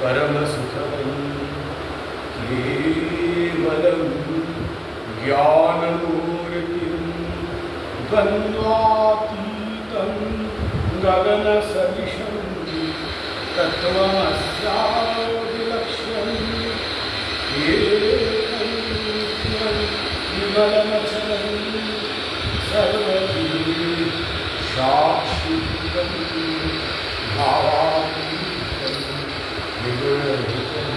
परमसुखदं केवलं ज्ञानमूर्तिं द्वन्द्वातीतं गगनसदृशं तत्त्वमस्यादिलक्ष्यम् एकं विमलमचलं सर्वधी साक्षितं भावातीतं विगुणरहितं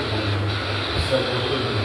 सद्गुरुं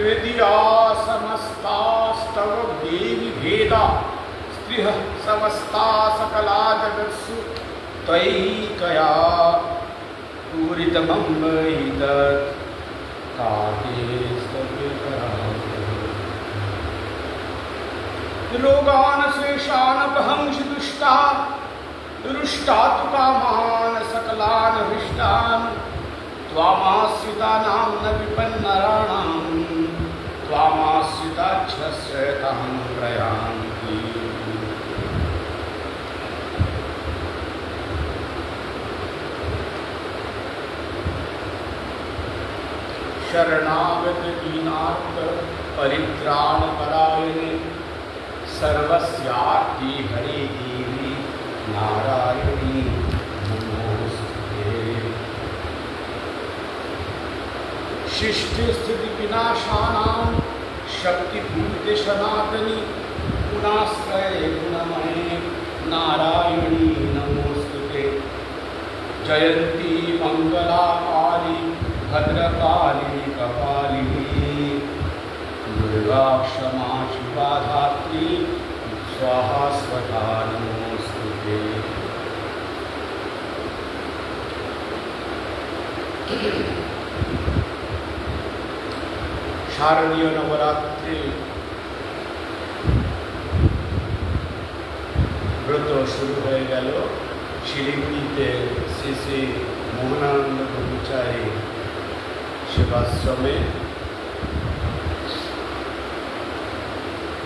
वेदिया समस्तास्तव देवी भेदा स्त्रियः समस्ता सकला जगत्सु त्वयैकया पूरितमं मयि तत् काके रोगान् शेषानपहंसि दुष्टा रुष्टा तु कामान् सकलान् हृष्टान् त्वामाश्रितानां न विपन्नराणां त्वामाश्रिताच्छ्रयतां प्रयान्ति। शरणागत दीनार्थ परित्राणपरायणे सर्वस्यार्ति हरे देवी नारायणी सृष्टि स्थिति विनाशानां शक्तिभूते सनातनी गुणाश्रये गुणमये नारायणी नमोस्तुते। जयंती मंगला काली भद्रकाली कपालिनी दुर्गा क्षमा शिवा धात्री स्वाहा स्वधा नमोस्तुते। শারদীয় নবরাত্রি ব্রত শুরু হয়ে গেল শিলিগুড়িতে শ্রী শ্রী মোহনানন্দ ব্রহ্মচারী সেবাশ্রমে।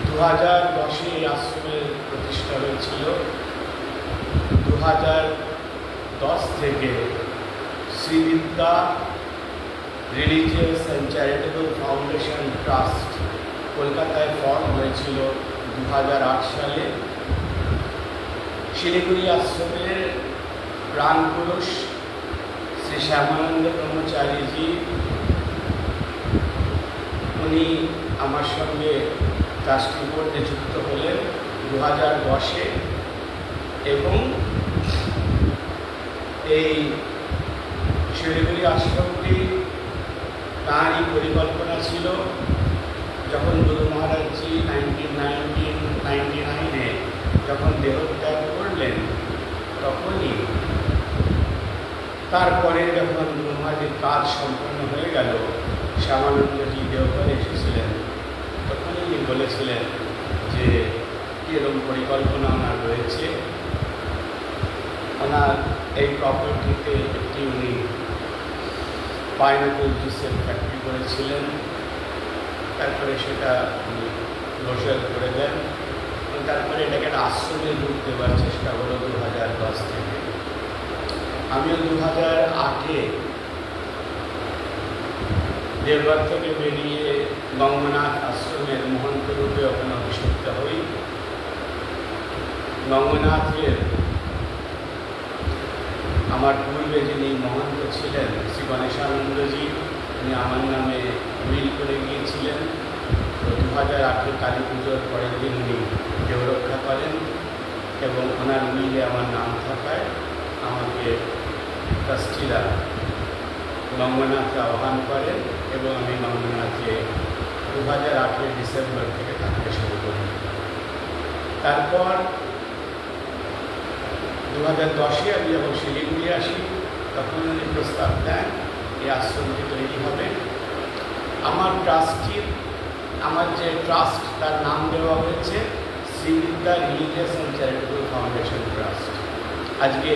2010-এ এই আশ্রমের প্রতিষ্ঠা হয়েছিল। 2010 থেকে Srividya religious and charitable foundation trust কলকাতায় ফর্ম হয়েছিল 2008 সালে। শিলিগুড়ি আশ্রমের প্রাণপুরুষ শ্রী শ্যামানন্দ ব্রহ্মচারীজি উনি আমার সঙ্গে ট্রাস্টি বোর্ডে যুক্ত হলেন 2010-এ এবং এই শিলিগুড়ি আশ্রমটি তাঁরই পরিকল্পনা ছিল। যখন গুরু মহারাজজি 1999-এ যখন দেহত্যাগ করলেন তখনই তারপরে যখন গুরু মহারাজের কাজ সম্পন্ন হয়ে গেল শ্যামানন্দজি দেওঘরে এসেছিলেন তখনই উনি বলেছিলেন যে কীরকম পরিকল্পনা ওনার রয়েছে। ওনার এই প্রপার্টিতে একটি উনি পাইনাপল জুসের ফ্যাক্টরি করেছিলেন, তারপরে সেটা উনি ক্লোজার করে দেন, তারপরে এটাকে একটা আশ্রমের রূপ দেওয়ার চেষ্টা হলো 2010 থেকে। আমিও 2008-এ দেওঘর থেকে বেরিয়ে গঙ্গনাথ আশ্রমের মহন্ত রূপে ওখানে অভিষিক্ত হই। গঙ্গনাথের আমার পূর্বে যিনি মহন্ত ছিলেন শ্রী গণেশানন্দজি, উনি আমার নামে উইল করে গিয়েছিলেন তো 2008 কালী পুজোর পরের দিন উনি দেহরক্ষা করেন এবং ওনার উইলে আমার নাম থাকায় আমাকে ট্রাস্টিরা গঙ্গনাথে আহ্বান করেন এবং আমি গঙ্গনাথে 2008 ডিসেম্বর থেকে থাকতে শুরু করি। তারপর 2010 আমি যখন শিলিগুড়ি আসি তখন উনি প্রস্তাব দেন এই আশ্রমটি তৈরি হবে। আমার ট্রাস্টির আমার যে ট্রাস্ট তার নাম দেওয়া হয়েছে Srividya religious and charitable foundation trust. আজকে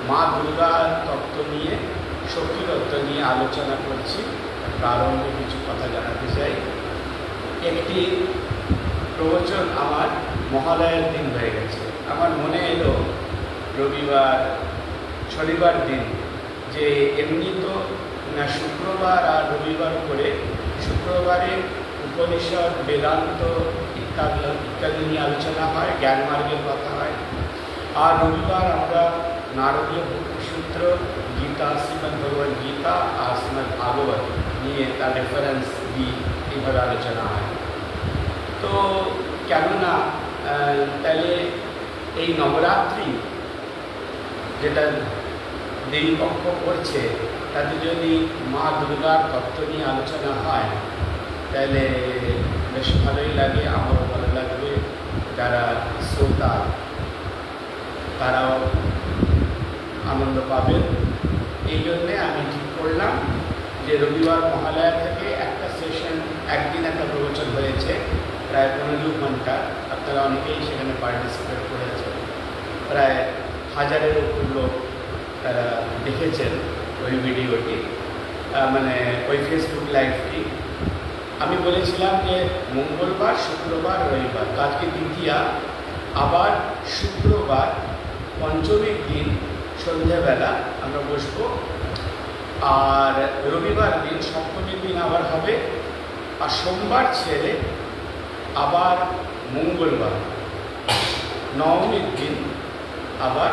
মা দুর্গার তত্ত্ব নিয়ে, শক্তি তত্ত্ব নিয়ে আলোচনা করছি। প্রারম্ভে কিছু কথা জানাতে চাই। একটি প্রবচন আমার মহালয়ার দিন হয়ে গেছে। আমার মনে এলো শনিবার দিন যে এমনি তো না শুক্রবার আর রবিবার করে শুক্রবারে উপনিষদ, বেদান্ত ইত্যাদি নিয়ে আলোচনা হয়, জ্ঞানমার্গের কথা হয়। আর রবিবার আমরা নারদীয় সূত্র, গীতা, শ্রীমদ্ ভগবদ্ গীতা আর শ্রীমদ্ ভাগবত নিয়ে তার রেফারেন্স দিই, এইভাবে আলোচনা হয়। তো কেননা তাহলে এই নবরাত্রি যেটা দেবীপক্ষ করছে তাতে যদি মা দুর্গার তত্ত্ব নিয়ে আলোচনা হয় তাহলে বেশ ভালোই লাগে, আমারও ভালো লাগবে, যারা শ্রোতা তারাও আনন্দ পাবেন। এই জন্যে আমি ঠিক করলাম যে রবিবার মহালয়া থেকে একটা সেশন, একদিন একটা প্রবচন হয়েছে প্রায় 15 ঘন্টা। আপনারা অনেকেই সেখানে পার্টিসিপেট করেছেন, প্রায় 1000-এর উপর লোক তারা দেখেছেন ওই ভিডিওটি, মানে ওই ফেসবুক লাইভটি। আমি বলেছিলাম যে মঙ্গলবার, শুক্রবার, রবিবার, আজকে দ্বিতীয়া, আবার শুক্রবার পঞ্চমীর দিন সন্ধ্যাবেলা আমরা বসবো, আর রবিবার দিন সপ্তমীর দিন আবার হবে, আর সোমবার ছেড়ে আবার মঙ্গলবার নবমীর দিন আবার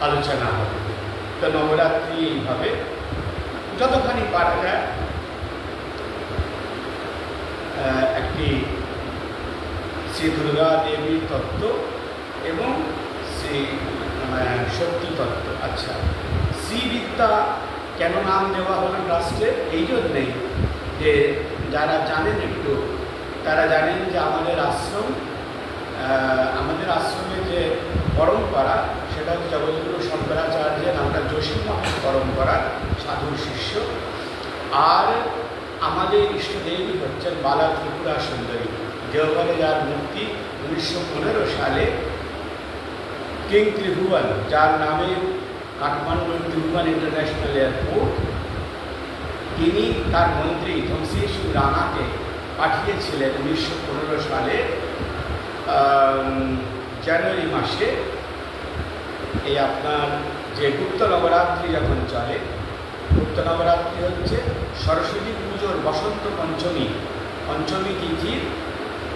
আলোচনা হবে। তো নবরাত্রি এইভাবে যতখানি পারা যায় একটি শ্রী দুর্গা দেবীর তত্ত্ব এবং শ্রী শক্তি তত্ত্ব। আচ্ছা, শ্রীবিদ্যা কেন নাম দেওয়া হলো ট্রাস্টে? এই জন্যেই যে যারা জানেন একটু, তারা জানেন যে আমাদের আশ্রমে যে পরম্পরা সেটা হচ্ছে জগৎগুরু শঙ্করাচার্যের, আমরা যোশীমঠ পরম্পরা, সাধুর শিষ্য। আর আমাদের ইষ্টদেবী হচ্ছেন বালা ত্রিপুরা সুন্দরী, দেওঘরে যার মূর্তি 1915 সালে কিং ত্রিভুবন, যার নামে কাঠমান্ডুর ত্রিভুবন ইন্টারন্যাশনাল এয়ারপোর্ট, তিনি তার মন্ত্রী ধনশির সিং রানাকে পাঠিয়েছিলেন 1915 সালে জানুয়ারি মাসে। এই আপনার যে গুপ্ত নবরাত্রি যখন চলে, গুপ্ত নবরাত্রি হচ্ছে সরস্বতী পুজোর বসন্ত পঞ্চমী তিথির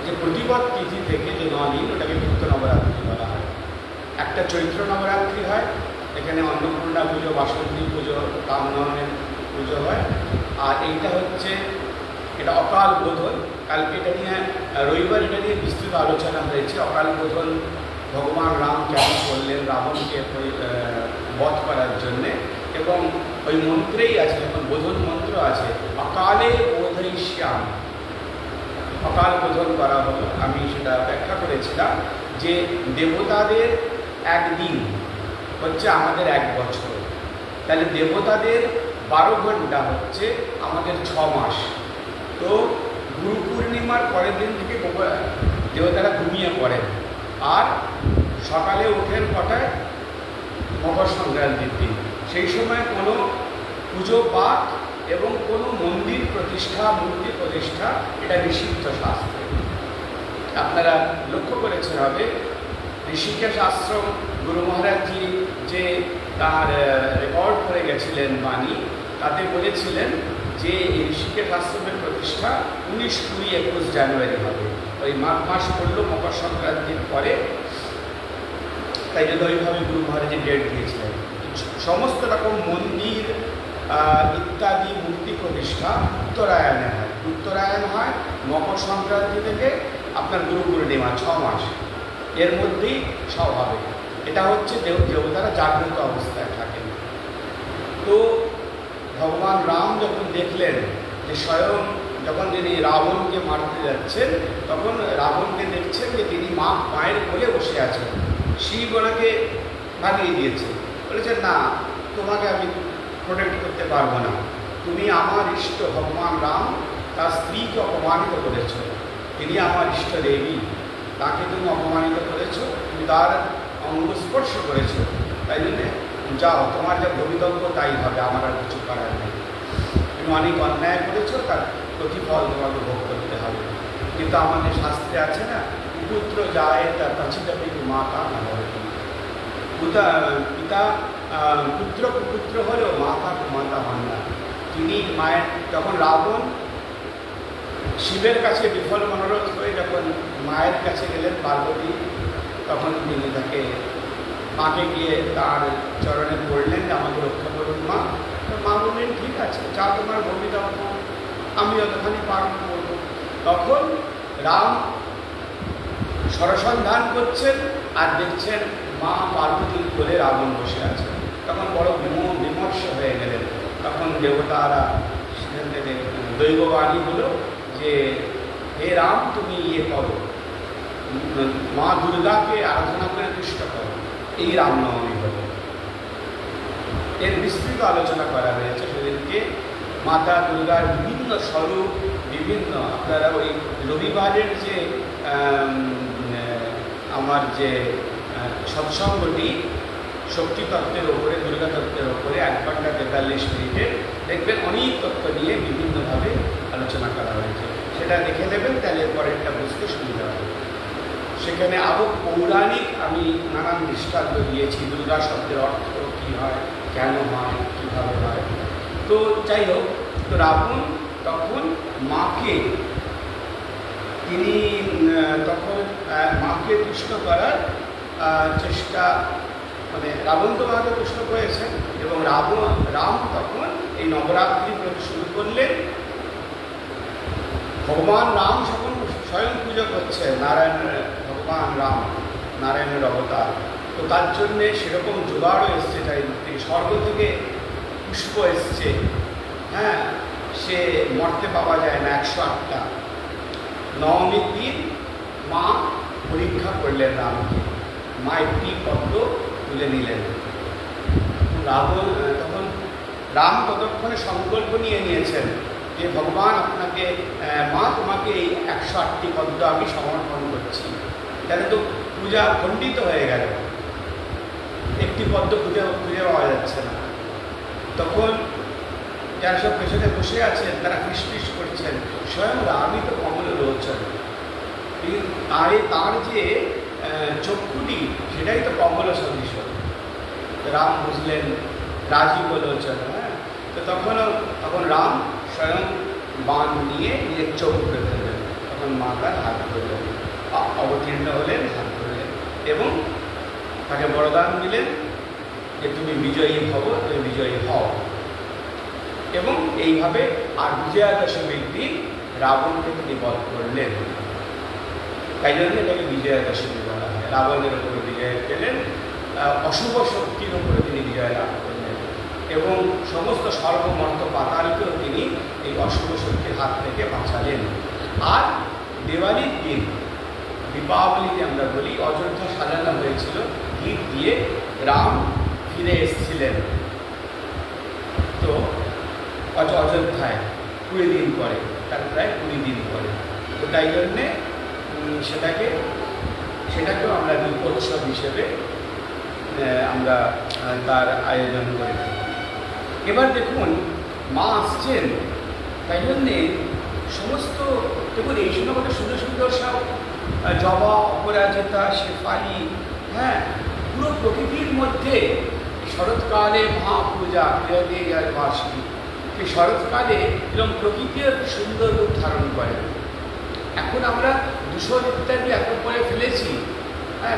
যে প্রতিপদ তিথি থেকে যে 9 দিন, ওটাকে গুপ্ত নবরাত্রি বলা হয়। একটা চৈত্র নবরাত্রি হয়, এখানে অন্নপূর্ণা পুজো, বাসন্তী পুজো, কামনয়নের পুজো হয়। আর এইটা হচ্ছে এটা অকাল বোধন। কালকে এটা নিয়ে, রবিবার এটা নিয়ে বিস্তৃত আলোচনা হয়েছে। অকাল বোধন ভগবান রাম কেন করলেন রাবণকে বধ করার জন্যে, এবং ওই মন্ত্রেই আছে, যখন বোধন মন্ত্র আছে, অকালে বোধয়িষ্যাম, অকাল বোধন করা হলো। আমি সেটা ব্যাখ্যা করেছিলাম যে দেবতাদের একদিন হচ্ছে আমাদের 1 বছর, তাহলে দেবতাদের 12 ঘন্টা হচ্ছে আমাদের 6 মাস। তো গুরু পূর্ণিমার পরের দিন থেকে দেবতারা ঘুমিয়ে পড়েন, আর সকালে ওঠেন কটায়? মকর সংক্রান্তির দিন। সেই সময় কোনো পুজো পাঠ এবং কোনো মন্দির প্রতিষ্ঠা, মূর্তি প্রতিষ্ঠা, এটা নিষিদ্ধ শাস্ত্রে। আপনারা লক্ষ্য করেছেন হবে, ঋষিকেশ আশ্রম গুরু মহারাজজি যে তার রেকর্ড করে গেছিলেন বাণী, তাতে বলেছিলেন যে এই ঋষিকেশ আশ্রমের প্রতিষ্ঠা 19, 20, 21 জানুয়ারি হবে। ওই মাঘ মাস পড়লো মকর সংক্রান্তির পরে, তাই জন্য ওইভাবে গুরু মহারাজের ডেট দিয়েছিলেন। সমস্ত রকম মন্দির ইত্যাদি মূর্তি প্রতিষ্ঠা উত্তরায়ণে হয়। উত্তরায়ণ হয় মকর সংক্রান্তি থেকে আপনার গুরু পূর্ণিমা 6 মাস, এর মধ্যেই সব হবে। এটা হচ্ছে দেবতারা জাগ্রত অবস্থায় থাকেন। তো ভগবান রাম যখন দেখলেন যে স্বয়ং যখন তিনি রাবণকে মারতে যাচ্ছেন, তখন রাবণকে দেখছেন যে তিনি মায়ের কোলে বসে আছেন। শিব ওনাকে ভাগিয়ে দিয়েছে, বলেছেন না, তোমাকে আমি প্রোটেক্ট করতে পারবো না, তুমি আমার ইষ্ট ভগবান রাম তার স্ত্রীকে অপমানিত করেছ, তিনি আমার ইষ্ট দেবী, তাকে তুমি অপমানিত করেছ, তুমি তার অঙ্গ স্পর্শ করেছ, তাই জন্যে যাও, তোমার যা ভবিতব্য তাই হবে, আমার আর কিছু করার নেই। তুমি অনেক অন্যায় করেছ, তার প্রতিফল তোমাকে ভোগ করতে হবে। কিন্তু আমাদের শাস্ত্রে আছে না, পুত্র যায় তার কাছিটা কিন্তু মাতা না হয়, পিতা পুত্র কুপুত্র হলেও মাতা কুমাতা হন না। তিনি মায়ের, যখন রাবণ শিবের কাছে বিফল মনোরথ হয়ে যখন মায়ের কাছে গেলেন পার্বতী, তখন তিনি তাকে মাকে গিয়ে তার চরণে পড়লেন যে আমাকে রক্ষা করুন মা। মা বললেন ঠিক আছে, যা তোমার ভূমিকা আমি যতখানি পালন করব। তখন রাম সরসন্ধান করছেন আর দেখছেন মা পার্বতীর কোলে রাবণ বসে আছে। তখন বড় বিমর্ষ হয়ে গেলেন। তখন দেবতারা সেখান থেকে দৈববাণী হলো যে হে রাম, তুমি ইয়ে করো, মা দুর্গাকে আরাধনা করে তুষ্ট করো। এই রামনবমী হল। এর বিস্তৃত আলোচনা করা হয়েছে সেদিনকে। মাতা দুর্গার বিভিন্ন স্বরূপ, বিভিন্ন, আপনারা ওই রবিবারের যে আমার যে সৎসঙ্গটি শক্তিতত্ত্বের ওপরে, দুর্গা তত্ত্বের ওপরে 1 ঘন্টা 43 মিনিটে দেখবেন অনেক তত্ত্ব নিয়ে বিভিন্নভাবে আলোচনা করা হয়েছে। সেটা দেখে নেবেন, তাহলে পরেরটা বুঝতে সুবিধা হবে। সেখানে আরও পৌরাণিক আমি নানান দৃষ্টান্ত দিয়েছি, দুর্গা শব্দের অর্থ কী হয়, কেন হয়, কীভাবে হয়। তো যাই হোক, তো রাবণ তখন মাকে, তিনি তখন মাকে তুষ্ট করার চেষ্টা, মানে রাবণ তো মাকে তুষ্ট করেছেন, এবং রাম তখন এই নবরাত্রি ব্রত শুরু করলেন। ভগবান রাম যখন স্বয়ং পুজো করছেন, ভগবান রাম নারায়ণের অবতার, তো তার জন্যে সেরকম জোগাড়ও এসছে চারিদিক, স্বর্গ থেকে পুষ্প এসছে। হ্যাঁ, সে মর্তে পাওয়া যায় না 108টা। নবমীর দিন মা পরীক্ষা করলেন রামকে, মা একটি পদ্ম তুলে নিলেন। তখন রাম ততক্ষণে সংকল্প নিয়ে নিয়েছেন যে ভগবান আপনাকে, মা তোমাকে এই 108টি পদ্ম আমি সমর্পণ করছি। তাহলে তো পূজা খণ্ডিত হয়ে গেল, একটি পদ্ম খুঁজে পাওয়া যাচ্ছে না। তখন যারা সব পেছনে বসে আছেন তারা ফিসফিস করছেন, স্বয়ং রামই তো কমল লোচন, তার যে চক্ষুটি সেটাই তো কমল সদৃশ। রাম বুঝলেন রাজীব লোচন। হ্যাঁ, তো তখন রাম স্বয়ং বাণ নিয়ে নিজের চোখ করে ফেললেন। তখন মা তার হাত ধরলেন, অবতীর্ণ হলেন, হাত ধরলেন এবং তাকে বরদান দিলেন যে তুমি বিজয়ী হব, তুমি বিজয়ী হও। এবং এইভাবে আর বিজয়া দশমীর দিন রাবণকে তিনি বধ করলেন। তাই জন্য এটাকে বিজয়া দশমী বলা হয়। রাবণের উপরে বিজয় পেলেন, অশুভ শক্তির উপরে তিনি বিজয় লাভ করলেন এবং সমস্ত সর্বমর্ত পাতালকেও তিনি এই অশুভ শক্তির হাত থেকে বাঁচালেন। আর দেওয়ালির দিন, দীপাবলিতে আমরা বলি, অযোধ্যা সাজানো হয়েছিল গীত দিয়ে। রাম ফিরে এসেছিলেন তো অযোধ্যায় 20 দিন পরে, তার প্রায় 20 দিন পরে। তো তাই জন্যে সেটাকেও আমরা দীপোৎসব হিসেবে আমরা তার আয়োজন করে থাকি। এবার দেখুন, মা আসছেন, তাই জন্যে সমস্ত, দেখুন এই সময় কত সুন্দর সুন্দর সব জবা, অপরাজিতা, শেফালি, হ্যাঁ, পুরো প্রকৃতির মধ্যে শরৎকালে মহাপূজা বার্ষিকী। এই শরৎকালে এরকম প্রকৃতির সুন্দর রূপ ধারণ করে। এখন আমরা দূষণ ইত্যাদি এত করে ফেলেছি, হ্যাঁ,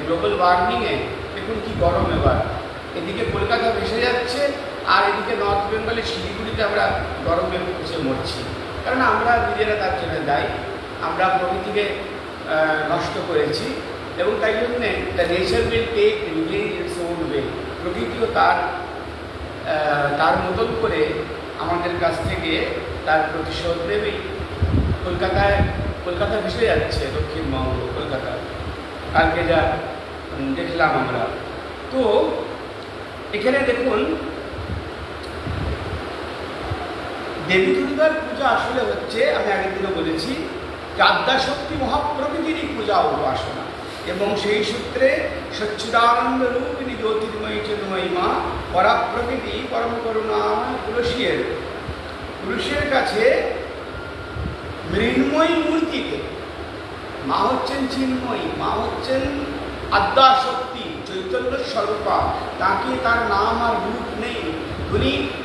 গ্লোবাল ওয়ার্মিংয়ে দেখুন কি গরম। এবার এদিকে কলকাতা ভেসে যাচ্ছে, আর এদিকে নর্থ বেঙ্গলে শিলিগুড়িতে আমরা গরমে পচে মরছি, কারণ আমরা নিজেরা তার জন্য দায়ী। আমরা প্রকৃতিকে নষ্ট করেছি এবং তাই জন্যে the nature will take revenge its own way. প্রকৃতিও তার মতন করে আমাদের কাছ থেকে তার প্রতিশোধ নেবেই। কলকাতা ভেসে যাচ্ছে, দক্ষিণবঙ্গ কলকাতা, কালকে যা দেখলাম আমরা। তো এখানে দেখুন, দেবী দুর্গার পূজা আসলে হচ্ছে, আমি আগের দিনও বলেছি, আদ্যাশক্তি মহাপ্রকৃতিরই পূজা উপাসনা। এবং সেই সূত্রে সচ্চিদানন্দ রূপিণী জ্যোতির্ময়ী চিন্ময়ী মা পরাপ্রকৃতি পরম করুণাময় পুরুষের কাছে মৃন্ময়ী মূর্তিতে মা হচ্ছেন চিন্ময়ী, মা হচ্ছেন আদ্যাশক্তি, চৈতন্য স্বরূপা। তাকে তার নাম আর রূপ নেই,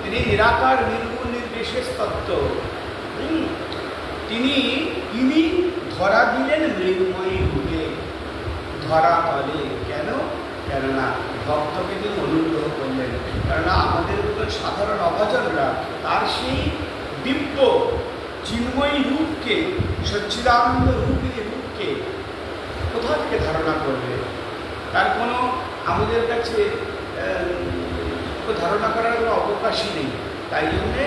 তিনি নিরাকার নির্গুণ নির্বিশেষ তত্ত্ব। তিনি ধরা দিলেন মৃন্ময়ী রূপে ধরা তলে। কেননা ভক্তকে তিনি অনুগ্রহ করলেন। কেননা আমাদের মতো সাধারণ অভাজনরা তার সেই দিব্য চিন্ময়ী রূপকে, সচ্চিদানন্দ রূপকে কোথা থেকে ধারণা করবে? তার কোনো আমাদের কাছে ধারণা করার কোনো অবকাশই নেই। তাই জন্যে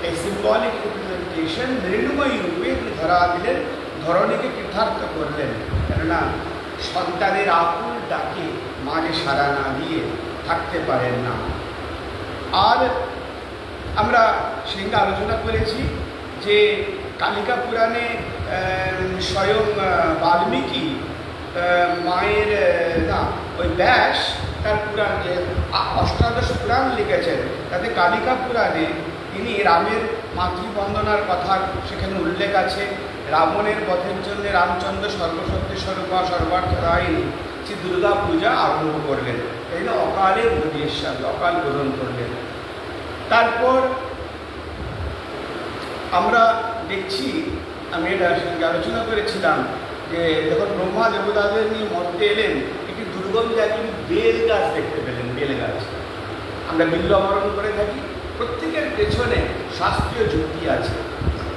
এই সিম্বলিক রিপ্রেজেন্টেশন মৃন্ময়ী রূপে ধরা দিলেন, ধরণীকে কৃতার্থ করলেন। কেননা সন্তানের আকুল ডাকে মাঝে সাড়া না দিয়ে থাকতে পারেন না। আর আমরা সেদিকে আলোচনা করেছি যে কালিকা পুরাণে স্বয়ং বাল্মীকি মায়ের ওই ব্যাস তার পুরাণ, যে অষ্টাদশ পুরাণ লিখেছেন, তাতে কালিকা পুরাণে তিনি রামের মাতৃবন্দনার কথা সেখানে উল্লেখ আছে। রাবণের বধের জন্য রামচন্দ্র সর্বশক্তি স্বরূপা সর্বার্থদায়িনী শ্রী দুর্গা পূজা আরম্ভ করলেন। এই না অকালে বধেশ্বরী, অকাল গ্রহণ করলেন। তারপর আমরা দেখছি, আমি এটা সঙ্গে আলোচনা করেছিলাম যে যখন ব্রহ্মা দেবতাদের নিয়ে মরতে এলেন, একটি দুর্গম জায়গায় বেল গাছ দেখতে পেলেন। বেল গাছ আমরা বিল্ল বরণ করে থাকি, প্রত্যেকের পেছনে শাস্ত্রীয় যুক্তি আছে,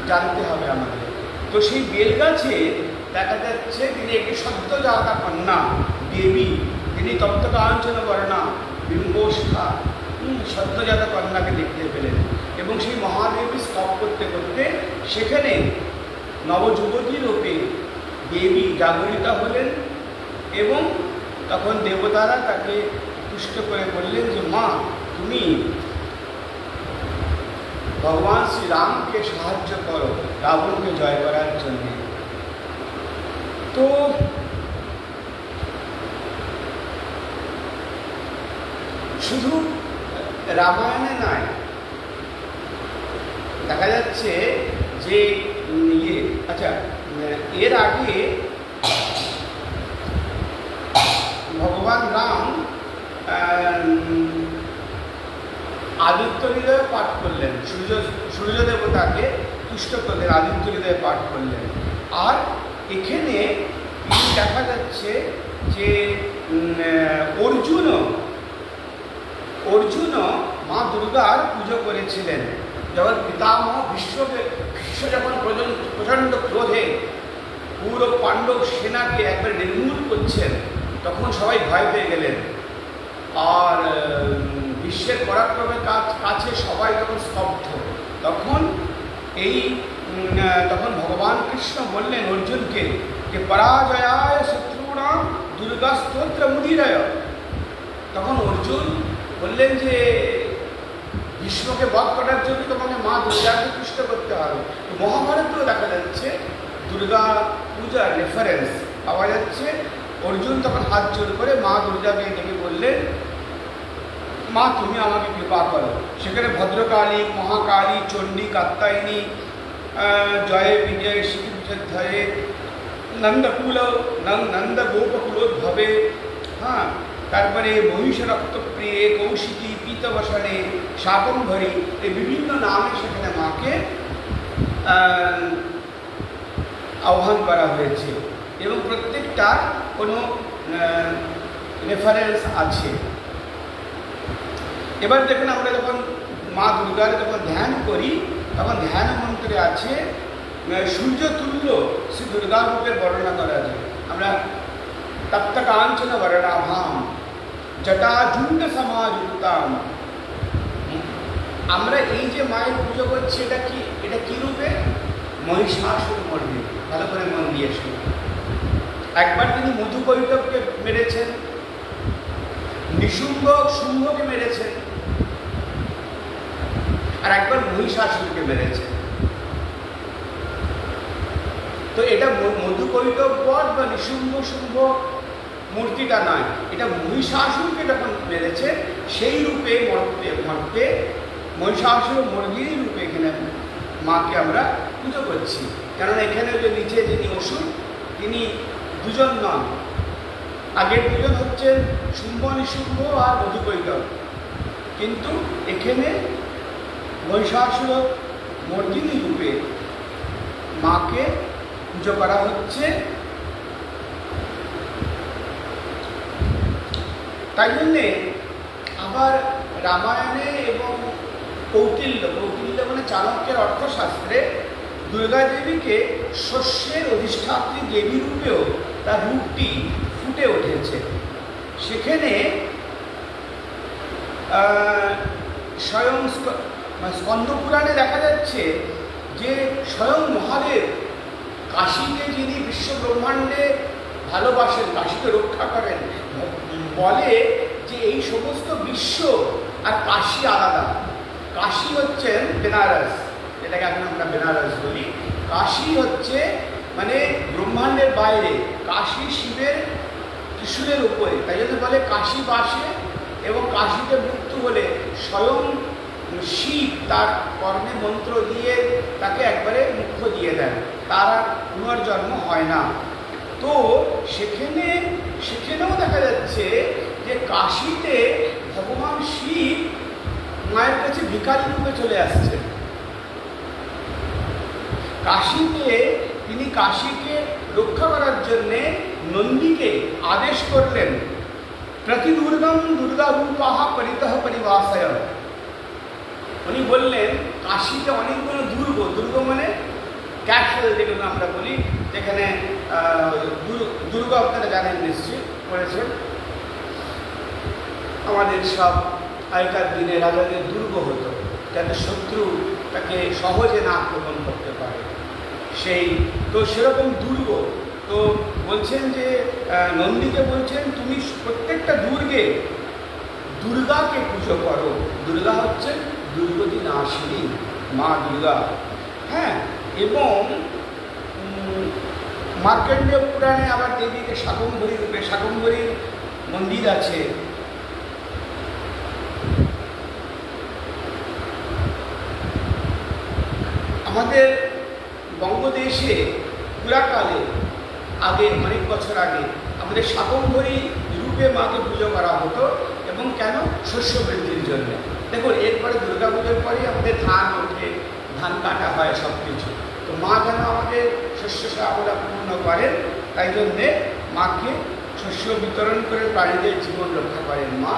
জানতে হবে আমাদের। তো সেই বেল গাছে দেখা যাচ্ছে তিনি একটি সদ্যজাতা কন্যা দেবী, তিনি তপ্তকাঞ্চন বর্ণা বিম্বশিখা সদ্যজাতা কন্যাকে দেখতে পেলেন। এবং সেই মহাদেবী স্তব করতে করতে সেখানে নবযুবতী রূপে দেবী জাগরিতা হলেন। এবং তখন দেবতারা তাকে তুষ্ট করে বললেন যে মা, তুমি ভগবান শ্রীরামকে সাহায্য করো রাবণকে জয় করার জন্য। তো শুধু রামায়ণে নয়, দেখা যাচ্ছে যে এর আগে ভগবান রাম আদিত্য হৃদয়ে পাঠ করলেন, সূর্য দেবতাকে তুষ্ট করলেন, আদিত্য হৃদয়ে পাঠ করলেন। আর এখানে দেখা যাচ্ছে যে অর্জুনও মা দুর্গার পুজো করেছিলেন। যখন পিতামহ ভীষ্ম যখন প্রচণ্ড ক্রোধে পুরো পাণ্ডব সেনাকে একবার নির্মূল করছেন, তখন সবাই ভয় পেয়ে গেলেন। আর বিশ্বের পরাক্রমের কাছে সবাই যখন স্তব্ধ, তখন ভগবান কৃষ্ণ বললেন অর্জুনকে যে পরাজয়ায় শত্রুণাম দুর্গা স্তোত্র মুদিরয়। তখন অর্জুন বললেন যে ভীষ্মকে বধ করার জন্য তোমাকে মা দুর্গাকে তুষ্ট করতে হবে। মহাভারতেও দেখা যাচ্ছে দুর্গা পূজার রেফারেন্স পাওয়া যাচ্ছে। অর্জুন তখন হাত জোর করে মা দুর্গাকে ডেকে বললেন, মা তুমি আমাকে কৃপা করো। সেখানে ভদ্রকালী, মহাকালী, চণ্ডী, কাত্যায়নী, জয়ে বিজয়, শ্রীবিজয়, নন্দ গোপকুলোদ্ভবে, তারপরে মহিষ রক্তপ্রিয়ে, কৌশিকী, পীতবসনে, শাকম্ভরী, এই বিভিন্ন নামে সেখানে মাকে আহ্বান করা হয়েছে এবং প্রত্যেকটার কোনো রেফারেন্স আছে। এবার দেখুন, আমরা যখন মা দুর্গার যখন ধ্যান করি তখন ধ্যান মন্ত্রে আছে সূর্য তুল্য শ্রী দুর্গা রূপের বর্ণনা করা যায়। আমরা তপ্ত কাঞ্চন বর্ণাভাম জটাঝুণ্ড সমাযুক্তাম, আমরা এই যে মায়ের পুজো করছি এটা কি রূপে? মহিষাসুর মর্দিনী। ভালো করে মন দিয়ে শুনুন। একবার তিনি মধুকৈটবকে মেরেছেন, নিশুম্ভ শুম্ভকে মেরেছেন, আর একবার মহিষাসুরকে মেরেছেন। তো এটা মধুকৈটব বধ বা নিশুম্ভ শুম্ভ মূর্তিটা নয়, এটা মহিষাসুরকে যখন মেরেছে সেই রূপে মর্তে মহিষাসুর মর্দিনী রূপে এখানে মাকে আমরা পুজো করছি। কারণ এখানে যে নিচে যিনি অসুর তিনি দুজন নন, আগের দুজন হচ্ছেন শুম্ভ নিশুম্ভ আর মধুকৈটব, কিন্তু এখানে মহিষাসুর মর্দিনী রূপে মাকে পুজো করা হচ্ছে। তাই জন্যে আবার রামায়ণে এবং কৌটিল্য মানে চাণক্যের অর্থশাস্ত্রে দুর্গা দেবীকে শস্যের অধিষ্ঠাত্রী দেবী রূপেও তার রূপটি ফুটে উঠেছে। সেখানে স্বয়ং স্কন্দ পুরাণে দেখা যাচ্ছে যে স্বয়ং মহাদেব কাশীকে যিনি বিশ্ব ব্রহ্মাণ্ডে ভালোবাসেন, কাশীকে রক্ষা করেন, বলে যে এই সমস্ত বিশ্ব আর কাশী আলাদা। কাশী হচ্ছেন বেনারস, যেটাকে এখন আমরা বেনারস বলি। কাশী হচ্ছে মানে ব্রহ্মাণ্ডের বাইরে, কাশী শিবের ত্রিশূলের উপরে, তাই জন্য বলে কাশী বাসে। এবং কাশীতে মৃত্যু হলে স্বয়ং শিব তার কর্ণে মন্ত্র দিয়ে তাকে একবারে মুখ্য দিয়ে দেন, তার আর পুনর্জন্ম হয় না। তো সেখানেও দেখা যাচ্ছে যে কাশীতে ভগবান শিব মায়ের কাছে ভিখারি রূপে চলে আসছেন। কাশীতে তিনি কাশীকে রক্ষা করার জন্যে নন্দীকে আদেশ করলেন, প্রতি দুর্গম দুর্গা রূপাহা পরিতঃ পরিবাসয়। উনি বললেন কাশীতে অনেকগুলো দুর্গ মানে ক্যাশল যেগুলো আমরা বলি, যেখানে দুর্গ আপনারা জানেন নিশ্চয়ই, পড়েছেন। আমাদের সব আগেকার দিনে রাজাদের দুর্গ হতো, যাতে শত্রু তাকে সহজে না আক্রমণ করতে পারে। তো সেরকম দুর্গ। তো বলছেন যে নন্দীকে বলছেন তুমি প্রত্যেকটা দুর্গে দুর্গাকে পুজো করো। দুর্গা হচ্ছেন দুর্গতি নাশিনী মা দুর্গা। হ্যাঁ, এবং মার্কণ্ডেয় পুরাণে আবার দেবীকে শাকম্ভরী রূপে, শাকম্ভরীর মন্দির আছে। আমাদের বঙ্গদেশে পুরাকালে আগে অনেক বছর আগে আমাদের শাকম্ভরী রূপে মাকে পুজো করা হতো। এবং কেন? শস্য বৃদ্ধির জন্য। দেখুন, এরপরে দুর্গা পুজোর পরে আমাদের ধান ওঠে, ধান কাটা হয়, সব কিছু। তো মা যেন আমাদের শস্য শ্যামলা পূর্ণ করেন, তাই জন্যে মাকে শস্য বিতরণ করে প্রাণীদের জীবন রক্ষা করেন মা।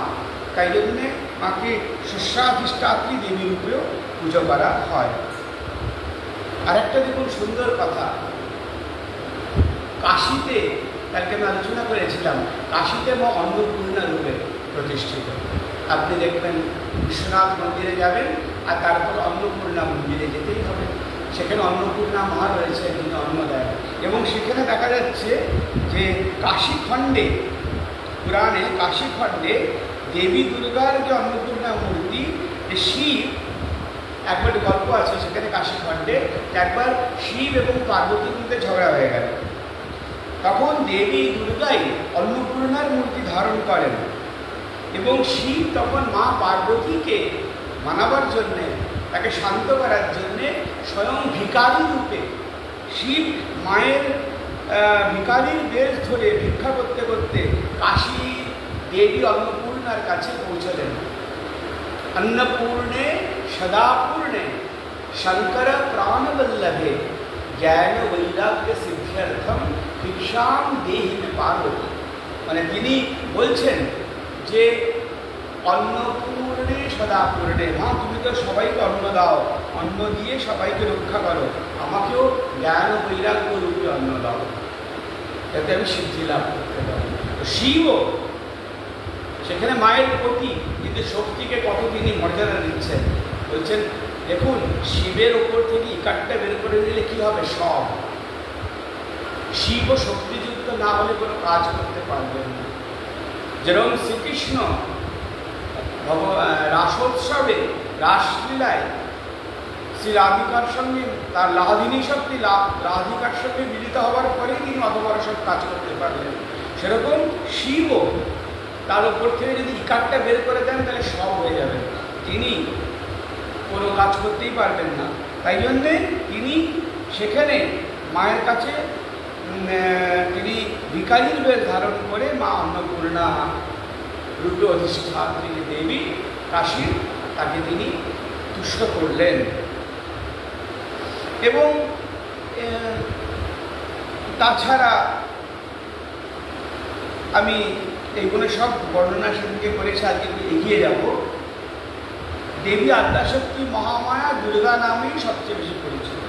তাই জন্যে মাকে শস্যাধিষ্ঠাত্রী দেবী রূপেও পুজো করা হয়। আরেকটা দেখুন সুন্দর কথা, কাশীতে কালকে আমি আলোচনা করেছিলাম, কাশীতে মা অন্নপূর্ণা রূপে প্রতিষ্ঠিত। আপনি দেখবেন বিশ্বনাথ মন্দিরে যাবেন আর তারপর অন্নপূর্ণা মন্দিরে যেতেই হবে। সেখানে অন্নপূর্ণা মা রয়েছে, যিনি অন্ন দেয়। এবং সেখানে দেখা যাচ্ছে যে কাশীখণ্ডে, পুরাণে কাশীখণ্ডে দেবী দুর্গার যে অন্নপূর্ণা মূর্তি, শিব, একবার গল্প আছে সেখানে কাশীখণ্ডে, একবার শিব এবং পার্বতীর মধ্যে ঝগড়া হয়ে গেল। তখন দেবী দুর্গাই অন্নপূর্ণার মূর্তি ধারণ করেন এবং শিব তখন মা পার্বতীকে মানাবার জন্যে, তাকে শান্ত করার জন্যে স্বয়ং ভিখারি রূপে শিব মায়ের ভিখারির বেশ ধরে ভিক্ষা করতে করতে কাশী দেবী অন্নপূর্ণার কাছে পৌঁছলেন। अन्नपूर्णे सदापूर्णे शंकर प्राणवल्लभे ज्ञान वैराग्य सिद्ध्यर्थम भिक्षाम देहि में पार्वती। মানে তিনি বলছেন যে অন্নপূর্ণে সদা পূর্ণে, মা তুমি তো সবাইকে অন্ন দাও, অন্ন দিয়ে সবাইকে রক্ষা করো, আমাকেও জ্ঞান ও বৈরাগ্য রূপে অন্ন দাও, যাতে আমি সিদ্ধি লাভ করতে পারি। শিবও সেখানে মায়ের প্রতি কিন্তু শক্তিকে কত তিনি মর্যাদা দিচ্ছেন। বলছেন দেখুন, শিবের ওপর থেকে ইকারটা বের করে দিলে কি হবে, সব। শিব ও শক্তিযুক্ত না হলে কোনো কাজ করতে পারবেন না। যেরকম শ্রীকৃষ্ণ রাসোৎসবে, রাসলীলায় শ্রী রাধিকার সঙ্গে, তার লাহাদিনী শক্তি রাধিকার সঙ্গে মিলিত হওয়ার পরেই তিনি অত বড় সব কাজ করতে পারলেন। সেরকম শিবও তার উপর থেকে যদি ইকারটা বের করে দেন তাহলে সব হয়ে যাবে, তিনি কোনো কাজ করতেই পারবেন না। তাই জন্যে তিনি সেখানে মায়ের কাছে তিনি ভিখারির বেশ ধারণ করে মা অন্নপূর্ণা রূপে অধিষ্ঠাত্রী দেবী কাশীর, তাকে তিনি তুষ্ট করলেন। এবং তাছাড়া আমি এইগুলো সব বর্ণনা সেদিকে করেছি, আজকে এগিয়ে যাব। দেবী আদ্যাশক্তি মহামায়া দুর্গা নামেই সবচেয়ে বেশি পরিচিত।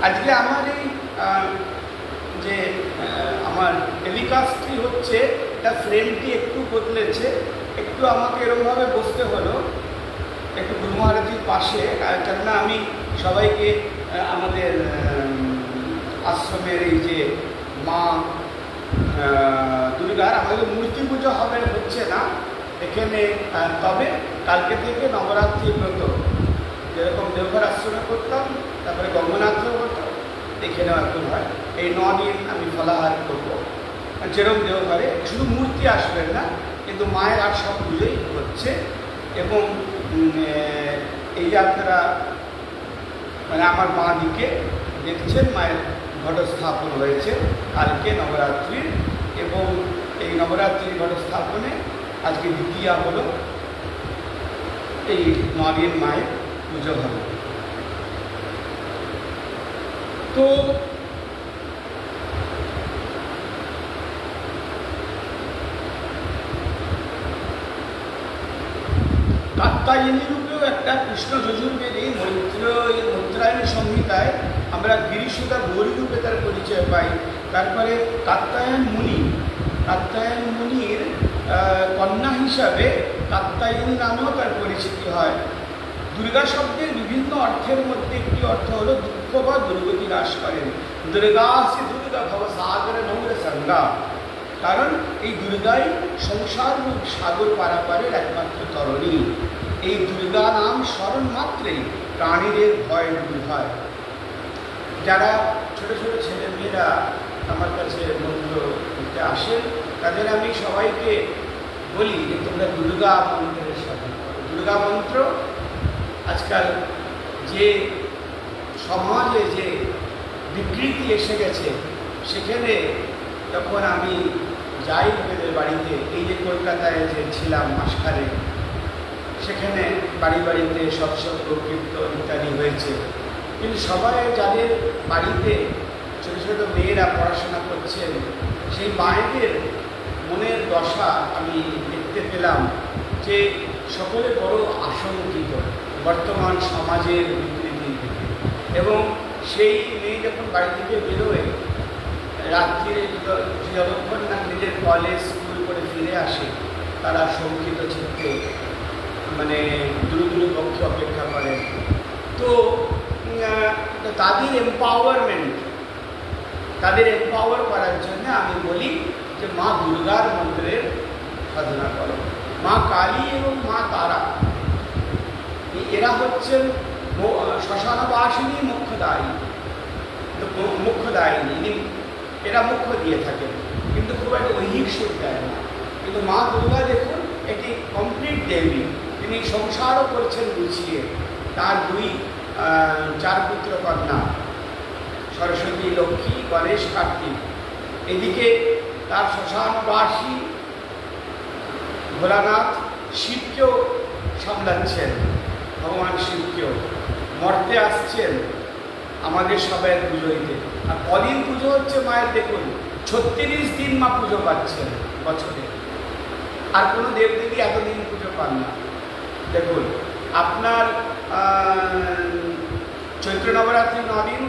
আজকে আমার এই যে আমার টেলিকাস্টটি হচ্ছে, এটা ফ্রেমটি একটু বদলেছে, একটু আমাকে এরকমভাবে বসতে হলো একটু গুরু মহারাজের পাশে, কেননা আমি সবাইকে আমাদের আশ্রমের এই যে মা দুর্গার আমাদের মূর্তি পুজো হবে, হচ্ছে না এখানে, তবে কালকে থেকে নবরাত্রি ব্রত যেরকম দেওঘর আশ্রমে করতাম, তারপরে গঙ্গনাথেও করতাম, এখানেও এখন হয়। এই 9 দিন আমি ফলাহার করবো, যেরকম দেওঘরে, শুধু মূর্তি আসবেন না, কিন্তু মায়ের আর সব পুজোই হচ্ছে। এবং এই যে আপনারা মানে আমার মা দিকে দেখছেন, মায়ের ঘটস্থাপন হয়েছে কালকে নবরাত্রির, এবং এই নবরাত্রির ঘটস্থাপনে আজকে দ্বিতীয়া হলো, এই 9 দিন মায়ের পুজো হবে। তো কাত্যায়নী রূপেও একটা কৃষ্ণ যজুর্বেদী মৈত্রায়ণ সংহিতায় আমরা গিরিশুদা গৌরী রূপে তার পরিচয় পাই। তারপরে কাত্যায়ন মুনির কন্যা হিসাবে কাত্যায়নী নামেও তার পরিচিতি হয়। দুর্গা শব্দের বিভিন্ন অর্থের মধ্যে একটি অর্থ হলো দুঃখ বা দুর্গতি হ্রাস করেন। দুর্গাসি দুর্গা ভব সাগর নৌর সঙ্গা, কারণ এই দুর্গাই সংসার রূপ সাগর পারাপারের একমাত্র তরণী। এই দুর্গা নাম স্মরণ মাত্রেই প্রাণীদের ভয় দূর হয়। যারা ছোট ছোট ছেলেমেয়েরা আমার কাছে মন্ত্র করতে আসেন, তাদের আমি সবাইকে বলি যে তোমরা দুর্গা মন্ত্রের সাধন করো। দুর্গা মন্ত্র আজকাল যে সমাজে যে বিকৃতি এসে গেছে, সেখানে যখন আমি যাই লোকেদের বাড়িতে, এই যে কলকাতায় যে ছিলাম মাসখানে, সেখানে বাড়ি বাড়িতে সৎসঙ্গ কীর্তন ইত্যাদি হয়েছে, কিন্তু সবাই যাদের বাড়িতে ছোটো ছোটো মেয়েরা পড়াশোনা করছেন, সেই মায়েদের মনের দশা আমি দেখতে পেলাম যে সকলে বড় আশঙ্কিত বর্তমান সমাজের বিকৃতি থেকে। এবং সেই মেয়ে যখন বাড়ি থেকে বেরোয়, রাত্রিরে যতক্ষণ না নিজের কলেজ স্কুল করে ফিরে আসে, তারা শঙ্কিত চিত্তে মানে দ্রুত পক্ষে অপেক্ষা করে। তো তাদের এম্পাওয়ার করার জন্য আমি বলি যে মা দুর্গার মন্ত্রের সাধনা করো। মা কালী এবং মা তারা এরা হচ্ছেন শ্মশানবাসিনী মুখ্যদায়িনী, এরা মুখ্য দিয়ে থাকেন, কিন্তু খুব একটা ঐহিক সুখ দেয় না। কিন্তু মা দুর্গা দেখুন, এটি কমপ্লিট দেবী, তিনি সংসারও করছেন গুছিয়ে। তার 4 পুত্র কন্যা সরস্বতী, লক্ষ্মী, গণেশ, কার্তিক। এদিকে তার শ্মশানবাসী ভোলানাথ শিবকেও সামলাচ্ছেন, ভগবান শিবকেও মর্তে আসছেন আমাদের সবাই পুজো দিতে। আর কদিন পুজো হচ্ছে মায়ের দেখুন, 36 দিন মা পুজো পাচ্ছেন বছরে। আর কোনো দেবদেবী এতদিন পুজো পান না। দেখুন, আপনার চৈত্র নবরাত্রি 9 দিন,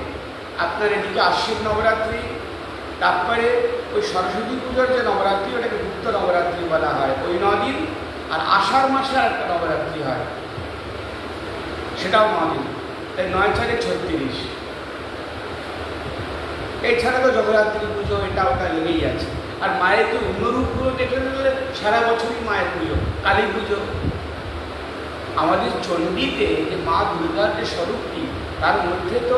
আপনার এদিকে আশ্বিন নবরাত্রি, তারপরে ওই সরস্বতী পুজোর যে নবরাত্রি ওটাকে গুপ্ত নবরাত্রি বলা হয়, ওই 9 দিন। আর আষাঢ় মাসে আর একটা নবরাত্রি হয়, সেটাও 9 দিন। তাই 9 × 36। এছাড়া তো জগদ্ধাত্রী পুজো এটা ওটা লেগেই আছে। আর মায়ের তো অন্য রূপগুলো দেখে গেলে সারা বছরই মায়ের পুজো, কালী পুজো। আমাদের চণ্ডীতে যে মা দুর্গার যে স্বরূপটি, তার মধ্যে তো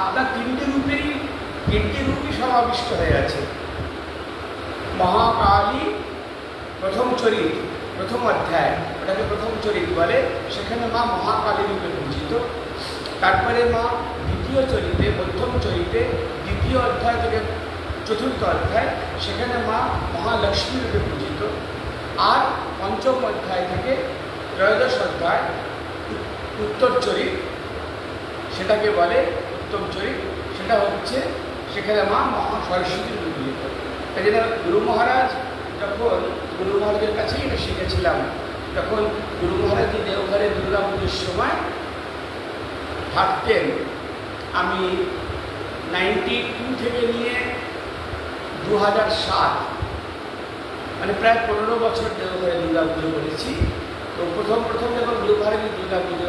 আপনার 3টে রূপই সমাবিষ্ট হয়ে আছে। মহাকালী প্রথম চরিত, প্রথম অধ্যায়, ওটাকে প্রথম চরিত বলে, সেখানে মা মহাকালী রূপে পূজিত। তারপরে মা দ্বিতীয় চরিতে, মধ্যম চরিতে, দ্বিতীয় অধ্যায় থেকে চতুর্থ অধ্যায়, সেখানে মা মহালক্ষ্মী রূপে পূজিত। আর পঞ্চম অধ্যায় থেকে ত্রয়োদশ অধ্যায় উত্তর চরিত, সেটাকে বলে উত্তম চরিত, সেটা হচ্ছে সেখানে মা মহা সরস্বতী রূপে পূজিত। তাই জন্য গুরু মহারাজের কাছেই এটা শিখেছিলাম। যখন গুরু মহারাজজি দেওঘরে দুর্গা পুজোর সময় থাকতেন, আমি 92 থেকে নিয়ে 2007, মানে প্রায় 15 বছর দেওঘরে দুর্গা পুজো করেছি। তো প্রথম যখন গুরু মহারাজজি দুর্গা পুজো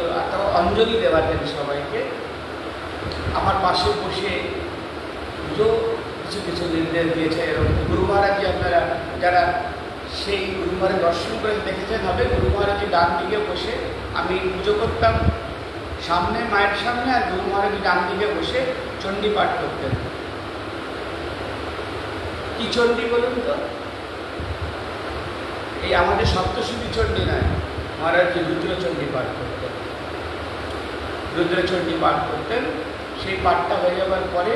অঞ্জলি দেওয়াতেন সবাইকে, আমার পাশে বসে পুজো কিছু নির্দেশ দিয়েছে। এরকম গুরু মহারাজজি, আপনারা যারা সেই গুরু মহারাজ দর্শন করে দেখেছেন হবে, গুরু মহারাজজি ডান দিকে বসে আমি পুজো করতাম সামনে, মায়ের সামনে, আর গুরু মহারাজজি ডান দিকে বসে চণ্ডী পাঠ করতেন। কি চণ্ডী বলুন তো? এই আমাদের সপ্তশতী চণ্ডী নয়, মহারাজজি রুদ্রচণ্ডী পাঠ করতেন। রুদ্রচণ্ডী পাঠ করতেন। সেই পাঠটা হয়ে যাওয়ার পরে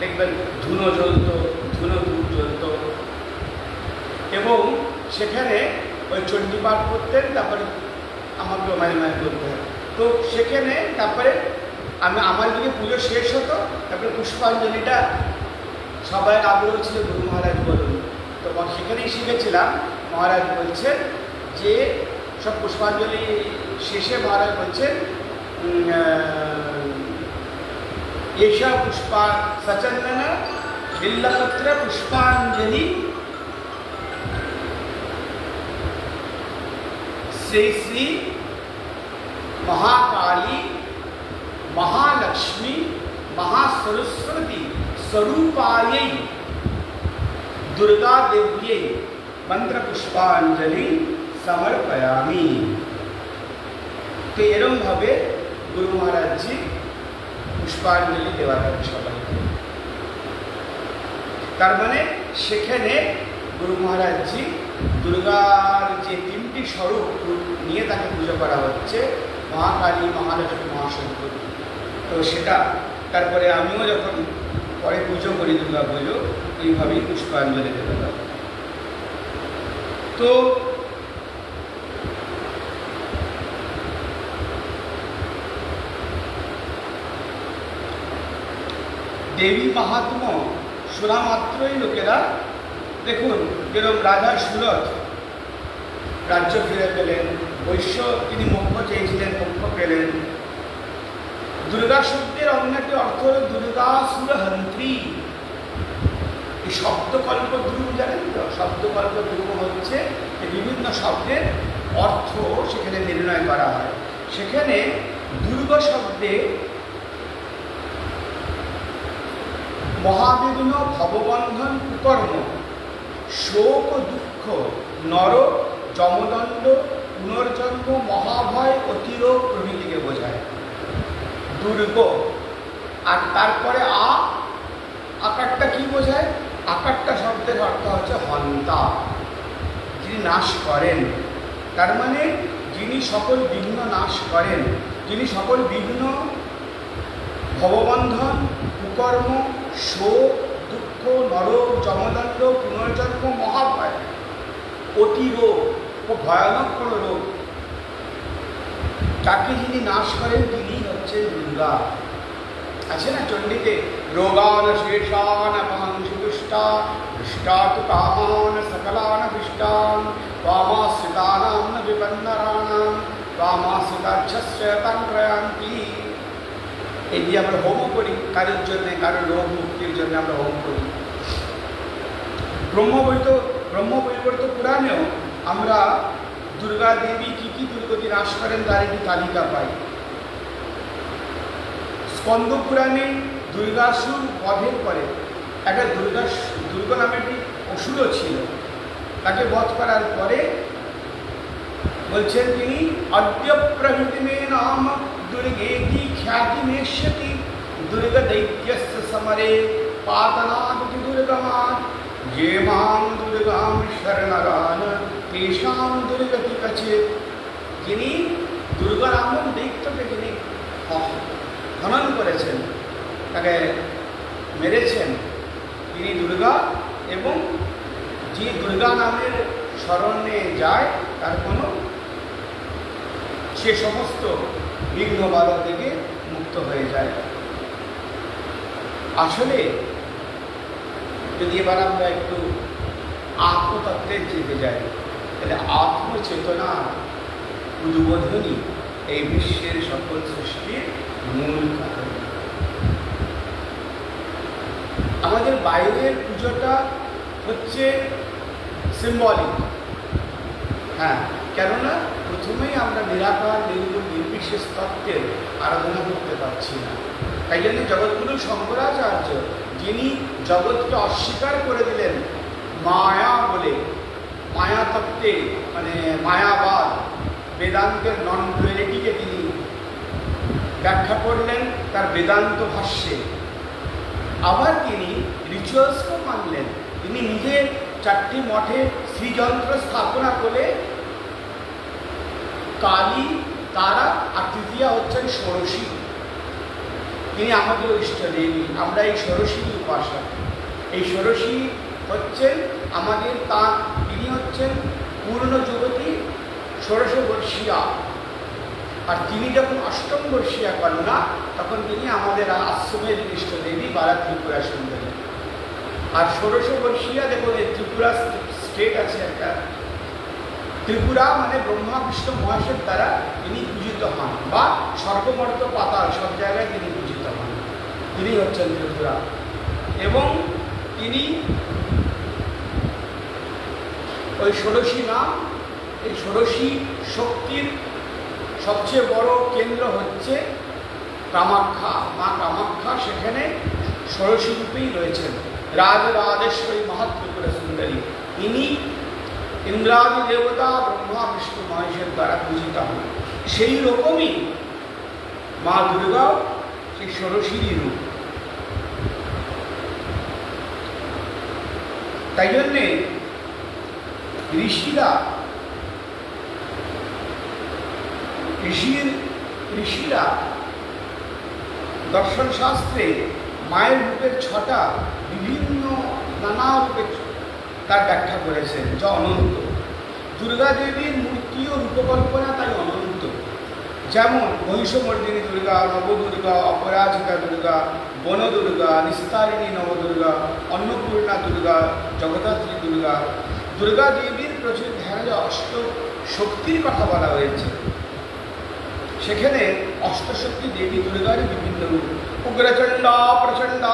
দেখবেন ধুনো জ্বলত, ধুনো ধূপ জ্বলত, এবং সেখানে ওই চণ্ডী পাঠ করতেন। তারপরে আমাকে মাঝে করতে হয়। তো সেখানে তারপরে আমার দিকে পুজো শেষ হতো, তারপরে পুষ্পাঞ্জলিটা সবাই আগ্রহ ছিল গুরু মহারাজ বলুন। তো সেখানেই শিখেছিলাম। মহারাজ বলছেন যে সব পুষ্পাঞ্জলি শেষে মহারাজ বলছেন, এষা পুষ্পা সচন্দন বিল্লপত্র পুষ্পাঞ্জলি শ্রী শ্রী মহাকালী महालक्ष्मी महासरस्वती स्वरूपायै दुर्गा देव्यै मंत्र पुष्पांजलि समर्पयामि। तो एरम भावे गुरु महाराज जी पुष्पांजलि देवार सबाइके। तार माने सेखाने गुरु महाराज जी दुर्गार जे 3টি स्वरूप निये ताके पूजा करा हच्छे, महाकाली महालक्ष्मी महासरस्वती। तो सेटा तारपरे आमिও যখন পরে পুজো করি দুর্গা পুজো, এইভাবেই পুষ্পাঞ্জলি দেওয়া হয়। তো দেবী মাহাত্ম্য শোনা মাত্রই লোকেরা, দেখুন যেরকম রাজা সুরথ রাজ্য ফিরে পেলেন, বৈশ্য তিনি মোক্ষ চেয়েছিলেন, মোক্ষ পেলেন। দুর্গা শব্দের অন্যটি অর্থ হল দুর্গাসুরহন্ত্রী। এই শব্দকল্প ধ্রুব জানেন তো? শব্দকল্প ধ্রুব হচ্ছে বিভিন্ন শব্দের অর্থ সেখানে নির্ণয় করা হয়। সেখানে দুর্গা শব্দে মহাবিঘ্ন, ভববন্ধন, কুকর্ম, শোক ও দুঃখ, নর, যমদণ্ড, পুনর্জন্ম, মহাভয়, অতিরোগ প্রভৃতিকে বোঝায় দুর্গ। আর তারপরে আকারটা কি বোঝায়? আকারটা শব্দের অর্থ হচ্ছে হন্তা, যিনি নাশ করেন। তার মানে যিনি সকল বিঘ্ন নাশ করেন, যিনি সকল বিঘ্ন, ভববন্ধন, কুকর্ম, শোক, দুঃখ, নরক, যমদণ্ড, পুনর্জন্ম, মহাভয়, অতিরোগ ও ভয়ানক কোনো রোগ, তাকে যিনি নাশ করেন তিনি হচ্ছেন দুর্গা। আছে না চণ্ডীতে, রোগান শেষান অপহংসুষ্টা দৃষ্টাত কামান সকলান দৃষ্টান কামাশ্রিতানাম বিপন্নরাণাম त्वामासिकाच्छस्य तन्त्रयान्ति। এই যে আমরা হোম করি কারোর জন্যে, কারোর রোগ মুক্তির জন্য আমরা হোম করি। ব্রহ্মবৈবর্ত পুরাণেও আমরা দুর্গা দেবী কী কী দুর্গতি নাশ করেন তার একটি তালিকা পাই। স্কন্দ পুরাণে দুর্গাসুর বধের পরে একটা দুর্গ নামে একটি অসুরও ছিল, তাকে বধ করার পরে বলছেন তিনি অদ্য প্রভৃতি মে নাম দুর্গেতি খ্যাতি নেষ্যতি দুর্গ দৈত্যস্য সমরে পাতনাদি দুর্গমান যে মাং দুর্গাম শরণগান তেষাং দুর্গতি কচিত। যিনি দুর্গা নামক দৈত্যকে যিনি হনন করেছেন, তাকে মেরেছেন, তিনি দুর্গা, এবং যে দুর্গা নামের স্মরণে যায় তার কোনো সে সমস্ত বিঘ্ন বাধা থেকে মুক্ত হয়ে যায়। আসলে যদি এবার আমরা একটু আত্মতত্ত্বে যেতে যাই, তাহলে আত্মচেতনা উদ্বোধনী এই বিশ্বের সকল সৃষ্টির মূল কারণ। আমাদের বাইরের পুজোটা হচ্ছে সিম্বলিক, হ্যাঁ, কেননা প্রথমেই আমরা নিরাকার নির্গুণ নির্বিশেষ তত্ত্বের আরাধনা করতে পারছি না। তাই জন্য জগৎগুরু শঙ্করাচার্য, যিনি জগৎকে অস্বীকার করে দিলেন মায়া বলে, মায়া তত্ত্বে মানে মায়াবাদ বেদান্তের নন ডুয়ালিটিকে তিনি ব্যাখ্যা করলেন তার বেদান্ত ভাষ্যে। আবার তিনি রিচুয়ালসকেও মানলেন। তিনি নিজের 4টি মঠে শ্রীযন্ত্র স্থাপনা করে কালী, তারা আর তৃতীয়া হচ্ছেন ষোড়শী। তিনি আমাদের ইষ্ট দেবী, আমরা এই ষোড়শীর উপাসক। এই ষোড়শী হচ্ছেন আমাদের তিনি হচ্ছেন পূর্ণ যুবতী ষোড়শবর্ষীয়া, আর তিনি যখন অষ্টম বর্ষীয়া কন্যা তখন তিনি আমাদের আশ্রমের ইষ্ট দেবী বালা ত্রিপুরা সুন্দরী। আর ষোড়শবর্ষীয়া দেখুন, এই ত্রিপুরা স্টেট আছে একটা, ত্রিপুরা মানে ব্রহ্মা বিষ্ণু মহেশের দ্বারা তিনি পূজিত হন, বা স্বর্গমর্ত পাতাল সব জায়গায় তিনি পূজিত হন, তিনি হচ্ছেন ত্রিপুরা। এবং তিনি ওই ষোড়শী নাম, এই ষোড়শী শক্তির সবচেয়ে বড় কেন্দ্র হচ্ছে কামাখ্যা, মা কামাখ্যা সেখানে ষোড়শী রূপেই রয়েছেন। রাজরাজেশ্বরী মহাত্রিপুরা সুন্দরী, ইনি ইন্দ্রাদি দেবতা ব্রহ্মা বিষ্ণু মহেশের দ্বারা পূজিত হন। সেই রকমই মা দুর্গা সেই ষোড়শীরই রূপ। তাই জন্যে ঋষিরা দর্শন শাস্ত্রে মায়ের রূপের 6টা বিভিন্ন নানা রূপে তার ব্যাখ্যা করেছেন, যা অনন্ত। দুর্গা দেবীর মূর্তি ও রূপকল্পনা তাই অনন্ত। যেমন মহিষমর্দিনী দুর্গা, নবদুর্গা, অপরাজিতা দুর্গা, বনদুর্গা, নিস্তারিণী নবদুর্গা, অন্নপূর্ণা দুর্গা, জগদ্ধাত্রী দুর্গা। দুর্গা দেবীর প্রচুর ধ্যান অষ্ট শক্তির কথা বলা হয়েছে। সেখানে অষ্টশক্তি দেবী দুর্গার বিভিন্ন রূপ। উগ্রচণ্ডা প্রচণ্ডা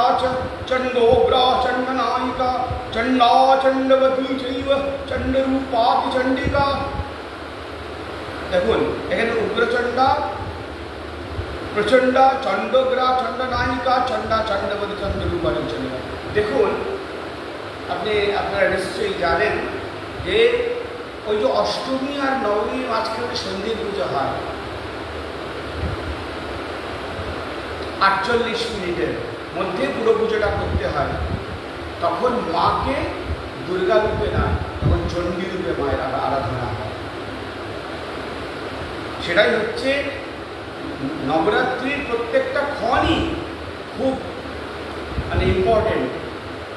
চণ্ডোগ্রা চণ্ডনায়িকা চণ্ডা চণ্ডবতী চৈব চণ্ডরূপাপি চণ্ডিকা। দেখুন এখানে উগ্রচণ্ডা, প্রচণ্ডা, চণ্ডগ্রা, চণ্ডনায়িকা, চণ্ডা চণ্ডবতী চণ্ডরূপাপি চণ্ডিকা। দেখুন আপনারা নিশ্চয়ই জানেন যে ওই যে অষ্টমী আর নবমীর মাঝখানে সন্ধ্যে পুজো হয় 48 মিনিটের মধ্যে পুরো পুজোটা করতে হয়। তখন মাকে দুর্গা রূপে না, তখন চণ্ডী রূপে মায়ের আরাধনা হয়। সেটাই হচ্ছে নবরাত্রির প্রত্যেকটা ক্ষণই খুব ইম্পর্টেন্ট।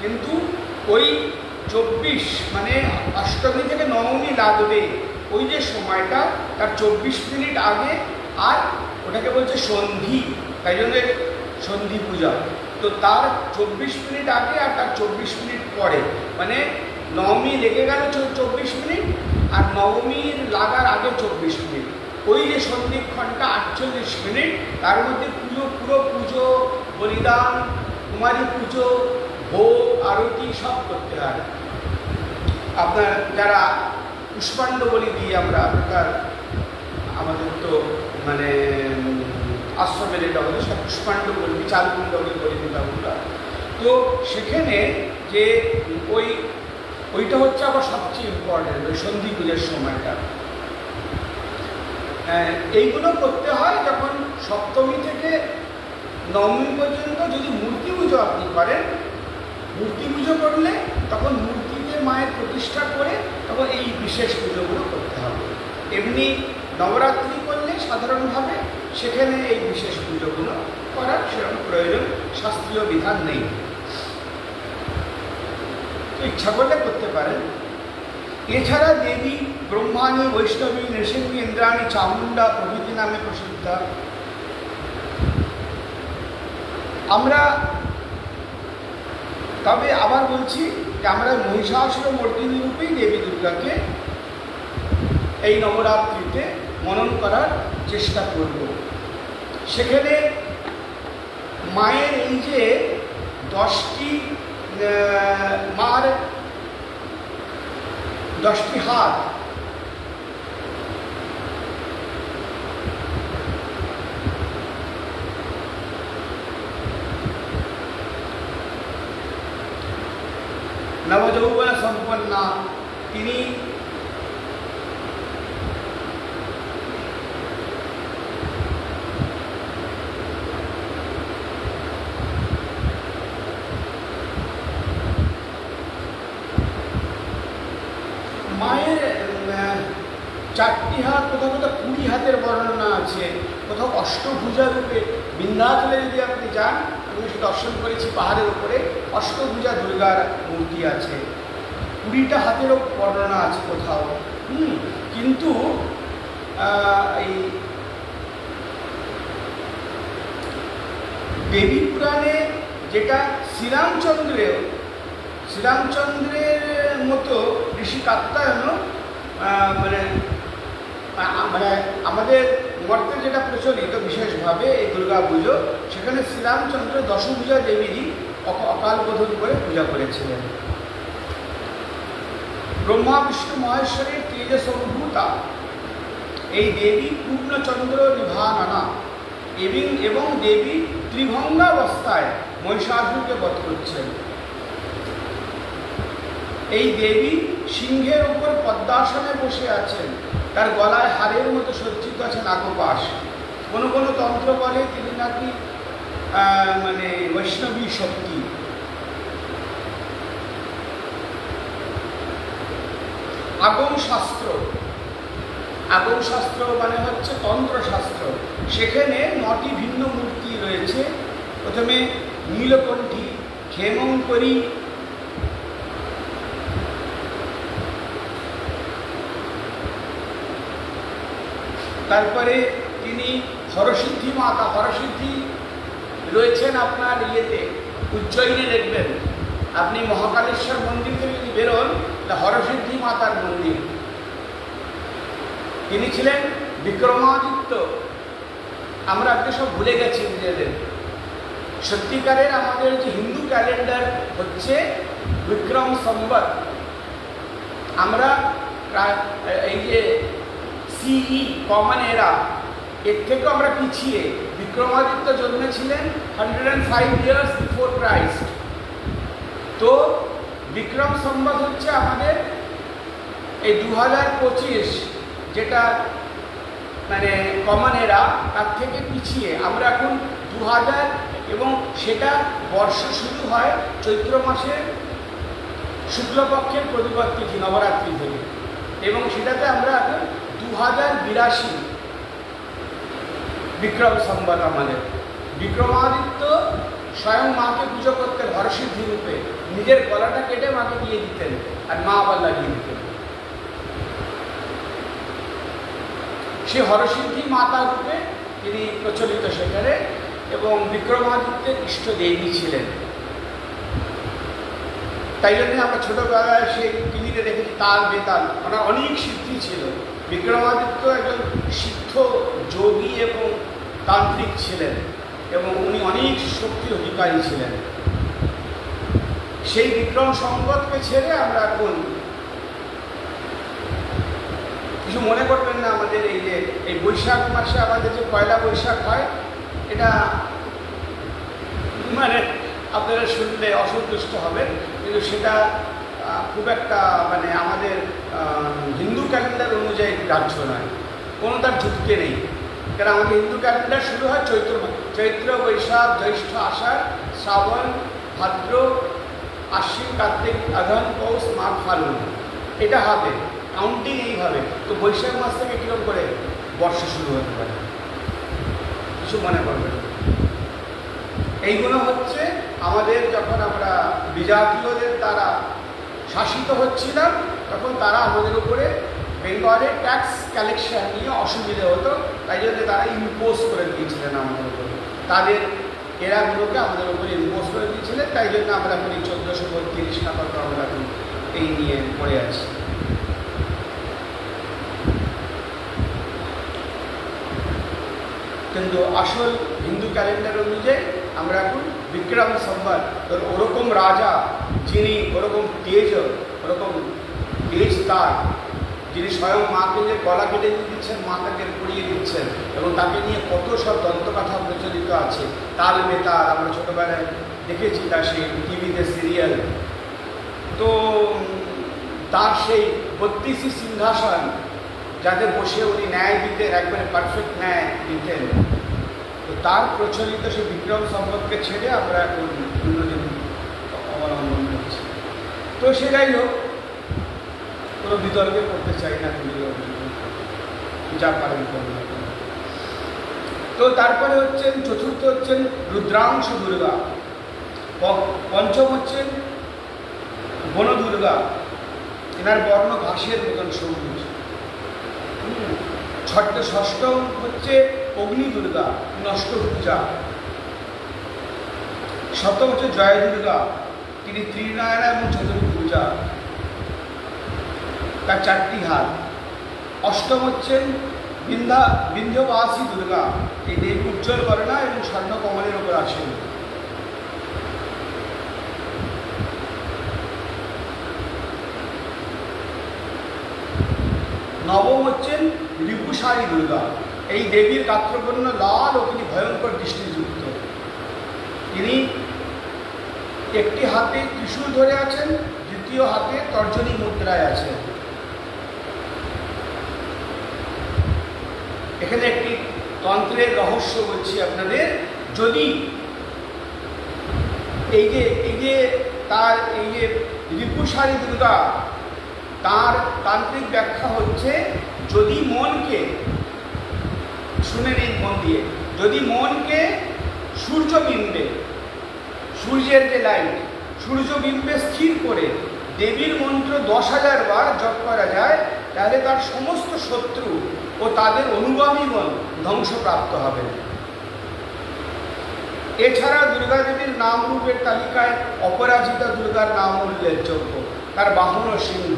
কিন্তু ওই 24 মানে অষ্টমী থেকে নবমী লাগবে ওই যে সময়টা, তার 24 মিনিট আগে, আর ওটাকে বলছে সন্ধি, তাই জন্য সন্ধি পূজা। তো তার 24 মিনিট আগে আর তার 24 মিনিট পরে, মানে নবমী লেগে গেল 24 মিনিট, আর নবমীর লাগার আগে 24 মিনিট, ওই যে সন্ধিক্ষণটা 48 মিনিট, তার মধ্যে পুরো পুজো, বলিদান, কুমারী পুজো, ভোগ, আরতি সব করতে হয়। আপনার যারা পুষ্পাণ্ড বলি দিই আমরা, আমাদের তো মানে আশ্রমের এটা হলো সব পুষ্পাণ্ড বলি, চালকুণ্ড বলি দিতাম আমরা। তো সেখানে যে ওইটা হচ্ছে আবার সবচেয়ে ইম্পর্টেন্ট, ওই সন্ধি পুজোর সময়টা। এইগুলো করতে হয় যখন সপ্তমী থেকে নবমী পর্যন্ত। যদি মূর্তি পুজো আপনি করেন, মূর্তি পুজো করলে তখন মূর্তিতে মায়ের প্রতিষ্ঠা করে তখন এই বিশেষ পুজোগুলো করতে হবে। এমনি নবরাত্রি করলে সাধারণভাবে সেখানে এই বিশেষ পুজোগুলো করার সেরকম প্রয়োজন, শাস্ত্রীয় বিধান নেই। ইচ্ছা করলে করতে পারেন। এছাড়া দেবী ব্রহ্মাণী, বৈষ্ণবী, নৃসিংহী, ইন্দ্রাণী, চামুণ্ডা প্রভৃতি নামে প্রসিদ্ধা। আমরা তবে আবার বলছি যে আমরা মহিষাসুরমর্দিনী রূপেই দেবী দুর্গাকে এই নবরাত্রিতে মনন করার চেষ্টা করব। সেখানে মায়ের এই যে 10টি মার 10টি হাত, নবযৌবন সম্পন্না, তিনি মায়ের 4টি হাত, কোথাও কোথাও 20 হাতের বর্ণনা আছে, কোথাও অষ্টভুজা রূপে। বিন্ধ্যাচলে যদি আপনি যান, আমি সে দর্শন করেছি পাহাড়ের উপরে, অষ্টভুজা দুর্গার মূর্তি আছে, 20টা হাতেরও বর্ণনা আছে কোথাও। কিন্তু এই দেবী পুরাণে যেটা শ্রীরামচন্দ্রের মতো ঋষি কাত্যায়নও মানে আমাদের মর্তে যেটা প্রচলিত বিশেষভাবে এই দুর্গা পুজো, সেখানে শ্রীরামচন্দ্র দশভুজা দেবীরই অকাল বোধন করে পূজা করেছিলেন। ব্রহ্মা বিষ্ণু মহেশ্বরের তেজসম্ভূতা এই দেবী পূর্ণচন্দ্র নিভানানা এবং দেবী ত্রিভঙ্গাবস্থায় মহিষাসুরকে বধ করছেন। এই দেবী সিংহের উপর পদ্মাসনে বসে আছেন, তার গলায় হারের মতো সজ্জিত আছে নাগপাশ। কোনো কোনো তন্ত্র বলে তিনি নাকি মানে বৈষ্ণবী শক্তি। আগম শাস্ত্র মানে হচ্ছে তন্ত্রশাস্ত্র। সেখানে 9টি ভিন্ন মূর্তি রয়েছে। প্রথমে নীলকণ্ঠী, ক্ষেমঙ্করী, তারপরে তিনি হরসিদ্ধি মাতা, হরসিদ্ধি রয়েছেন আপনার ইয়েতে উজ্জয়িনী দেখবেন আপনি, মহাকালেশ্বর মন্দির থেকে যদি বেরোন তা হরসিদ্ধি মাতার মন্দির। তিনি ছিলেন বিক্রমাদিত্য। আমরা আপনি সব ভুলে গেছি নিজেদের। সত্যিকারের আমাদের যে হিন্দু ক্যালেন্ডার হচ্ছে বিক্রম সম্বত। আমরা এই যে সিই কমন এরা, এর থেকেও আমরা পিছিয়ে। বিক্রমাদিত্য জন্মেছিলেন 105 years বিফোর ক্রাইস্ট। তো বিক্রম সম্বত হচ্ছে আমাদের এই 2025, যেটা মানে কমন এরা, তার থেকে পিছিয়ে আমরা এখন 2000, এবং সেটা বর্ষ শুরু হয় চৈত্র মাসের শুক্লপক্ষের প্রতিপদ তিথি নবরাত্রি থেকে, এবং সেটাতে আমরা এখন 2082 বিক্রম সম্বত আমাদের। বিক্রমাদিত্য স্বয়ং মাকে পুজো করতেন হরসিদ্ধি রূপে, নিজের গলাটা কেটে মাকে দিয়ে দিতেন আর মা আবার লাগিয়ে দিতেন। সে হরসিদ্ধি মাতা রূপে তিনি প্রচলিত সেখানে, এবং বিক্রমাদিত্যের ইষ্ট দেবী ছিলেন। তাই জন্য আমরা ছোটবেলায় সেই টিভিতে দেখেছি তাল বেতাল, ওনার অনেক সিদ্ধি ছিল। বিক্রমাদিত্য একজন সিদ্ধ যোগী এবং তান্ত্রিক ছিলেন এবং উনি অনেক শক্তির অধিকারী ছিলেন। সেই বিক্রম সম্পদকে ছেড়ে আমরা এখন কিছু মনে করবেন না, আমাদের এই যে এই বৈশাখ মাসে আমাদের যে পয়লা বৈশাখ হয়, এটা মানে আপনারা শুনলে অসন্তুষ্ট হবেন, কিন্তু সেটা খুব একটা মানে আমাদের হিন্দু ক্যালেন্ডার অনুযায়ী গ্রাহ্য নয়, কোনো তার যুক্তি নেই। কারণ আমাদের হিন্দু ক্যালেন্ডার শুরু হয় চৈত্র বৈশাখ জ্যৈষ্ঠ আষাঢ় শ্রাবণ ভাদ্র আশ্বিন কার্তিক আঘন পৌষ মাঘ ফাল্গুন, এটা হবে কাউন্টিং এইভাবে। তো বৈশাখ মাস থেকে কীরকম করে বর্ষা শুরু হতে পারে, কিছু মনে করবেন। এইগুলো হচ্ছে আমাদের যখন আমরা বিজাতীয়দের দ্বারা শাসিত হচ্ছিলাম, তখন তারা আমাদের উপরে বেঙ্গলে ট্যাক্স কালেকশন নিয়ে অসুবিধে হতো, তাই জন্য তারা ইম্পোজ করে দিয়েছিলেন আমাদের উপরে, তাদের এরাগুলোকে আমাদের উপরে ইম্পোজ করে দিয়েছিলেন। তাই জন্য আমরা এখন 1432 টাকা আমরা এই নিয়ে পড়ে আছি। কিন্তু আসল হিন্দু ক্যালেন্ডার অনুযায়ী আমরা এখন বিক্রম সম্বত, ওরকম রাজা যিনি ওরকম তেজ তার, যিনি স্বয়ং মাকে যে গলা কেটে দিচ্ছেন, মা তাকে পড়িয়ে দিচ্ছেন, এবং তাকে নিয়ে কত সব দন্তকথা প্রচলিত আছে। তাল বেতাল আমরা ছোটোবেলায় দেখেছি, তার সেই টিভিতে সিরিয়াল। তো তার সেই 32টি সিংহাসন, যাতে বসে উনি ন্যায় দিতেন, একবারে পারফেক্ট ন্যায় দিতেন, তো তার প্রচলিত সেই বিক্রম সম্পদকে ছেড়ে আমরা এখন অন্যজন অবলম্বন করছি। তো সেটাই হোক, কোনো বিতর্কে করতে চাই না, যা পারেন করবেন। তো তারপরে হচ্ছেন চতুর্থ হচ্ছেন রুদ্রাংশ দুর্গা, পঞ্চম হচ্ছেন বন দুর্গা, এনার বর্ণ ঘাসের মতন সবুজ। ষষ্ঠম হচ্ছে অগ্নি দুর্গা, নষ্ট পূজা। সপ্তম হচ্ছে জয় দুর্গা, তিনি ত্রিনয়না এবং চতুর্ভুজা, তার 4টি হাত। অষ্টম হচ্ছেন বিন্ধ্যবাসী দুর্গা, এই দেবী উজ্জ্বল বর্ণা এবং স্বর্ণ কমলের উপর আসেন। নবম হচ্ছেন রিপুসারী দুর্গা, এই দেবীর গাত্রবর্ণ লাল ও তিনি ভয়ঙ্কর দৃষ্টিযুক্ত। তিনি একটি হাতে ত্রিশূল ধরে আছেন, দ্বিতীয় হাতে তর্জনী মুদ্রায় আছেন। এখানে একটি তন্ত্রের রহস্য বলছি আপনাদের। যদি এই যে তার এই যে রিপুসারী দুর্গা, তার তান্ত্রিক ব্যাখ্যা হচ্ছে, যদি মনকে, শুনে নিন মন দিয়ে, যদি মনকে সূর্যবিম্বে, সূর্যের যে লাইট, সূর্যবিম্বে স্থির করে দেবীর মন্ত্র 10,000 বার জপ করা যায়, তাহলে তার সমস্ত শত্রু ও তাদের অনুগামীগণ ধ্বংসপ্রাপ্ত হবে। এছাড়া দুর্গা দেবীর নাম রূপের তালিকায় অপরাজিতা দুর্গার নাম উল্লেখযোগ্য, তার বাহন সিংহ,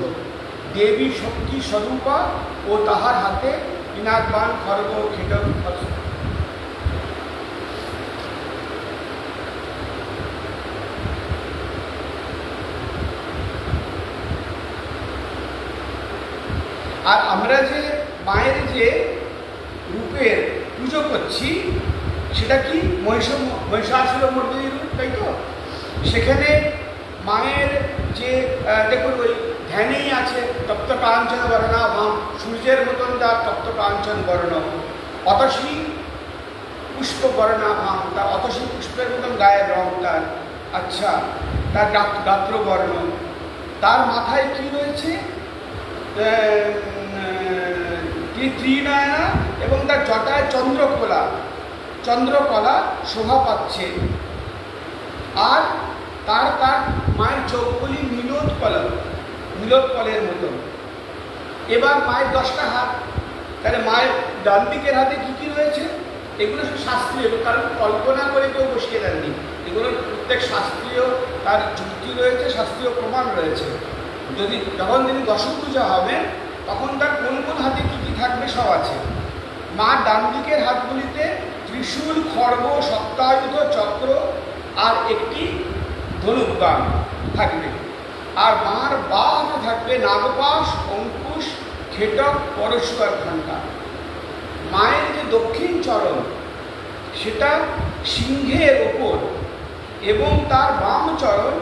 দেবী শক্তি স্বরূপা ও তাহার হাতে পিনাকবান খড়গ খেটক। আর আমরা যে মায়ের যে রূপের পুজো করছি, সেটা কি মহিষাসুরমর্দিনী রূপ, তাই তো? সেখানে মায়ের যে দেখুন ওই ধ্যানেই আছে তপ্ত কাঞ্চন বর্ণাভাম, সূর্যের মতন তার তপ্ত কাঞ্চন বর্ণ, অতসী পুষ্প বর্ণাভাম, তার অতসী পুষ্পের মতন গায়ের রং তার। আচ্ছা, তার গাত্রবর্ণ, তার মাথায় কি রয়েছে? ত্রিনয়না, এবং তার জটায় চন্দ্রকলা শোভা পাচ্ছে। আর তার মায়ের চোখগুলি নীলোৎপলের মতন। এবার মায়ের 10টা হাত, তাহলে মায়ের ডান দিকের হাতে কী কী রয়েছে? এগুলো সব শাস্ত্রীয়, কারণ কল্পনা করে কেউ বসিয়ে দেননি, এগুলো প্রত্যেক শাস্ত্রীয়, তার যুক্তি রয়েছে, শাস্ত্রীয় প্রমাণ রয়েছে। যখন তিনি দশভূজা হবেন, তখন তার কোন কোন হাতে কী কী থাকবে সব আছে। মার ডান দিকের হাতগুলিতে ত্রিশূল, খড়গ, সপ্তায়ুধ চক্র আর একটি ধনুর্বাণ থাকবে। আর মার বা হাতে থাকবে নাগপাশ, অঙ্কুশ, খেটক, পরস্পর ঘণ্টা। মায়ের যে দক্ষিণ চরণ সেটা সিংহের ওপর এবং তার বাম চরণ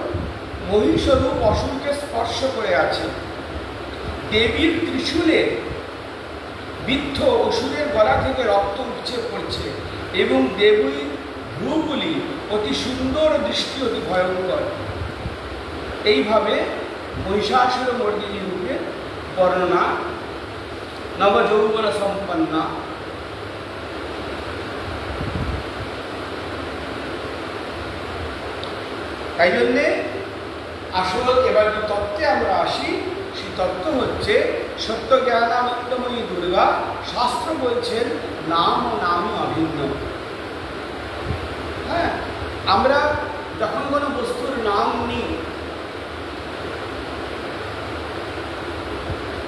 মহিষরূপ অসুরকে স্পর্শ করে আছে। দেবীর ত্রিশূলে বিদ্ধ অসুরের গলা থেকে রক্ত উপচে পড়ছে এবং দেবীর ভ্রুগুলি অতি সুন্দর, দৃষ্টি অতি ভয়ঙ্কর। এইভাবে মহিষাসুর মর্দিনী রূপের বর্ণনা নবযৌবন সম্পন্না। তাই জন্যে আসল এবার যে তত্ত্বে আমরা আসি, সেই তত্ত্ব হচ্ছে সত্য জ্ঞানানন্দময়ী দুর্গা। শাস্ত্র বলছেন নাম ও নামই অভিন্ন। হ্যাঁ, আমরা যখন কোনো বস্তুর নাম নিই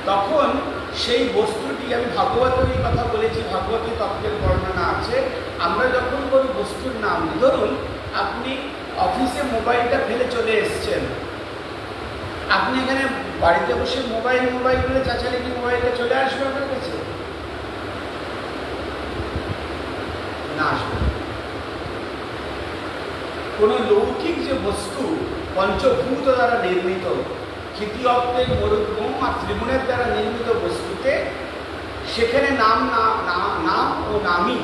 তখন সেই বস্তুটি, আমি ভাগবতের এই কথা বলেছি, ভাগবতী তত্ত্বের বর্ণনা আছে, আমরা যখন কোনো বস্তুর নাম নিই, ধরুন আপনি অফিসে মোবাইলটা ফেলে চলে এসছেন, আপনি এখানে বাড়িতে বসে মোবাইল বলে চাচালে কি মোবাইলটা চলে আসবে আপনার কাছে? না, আসবে। কোনো লৌকিক যে বস্তু পঞ্চভূত দ্বারা নির্মিত, ক্ষিতি অপ্তে মরুদ্গম আর ত্রিগুণের দ্বারা নির্মিত বস্তুতে সেখানে নাম ও নামই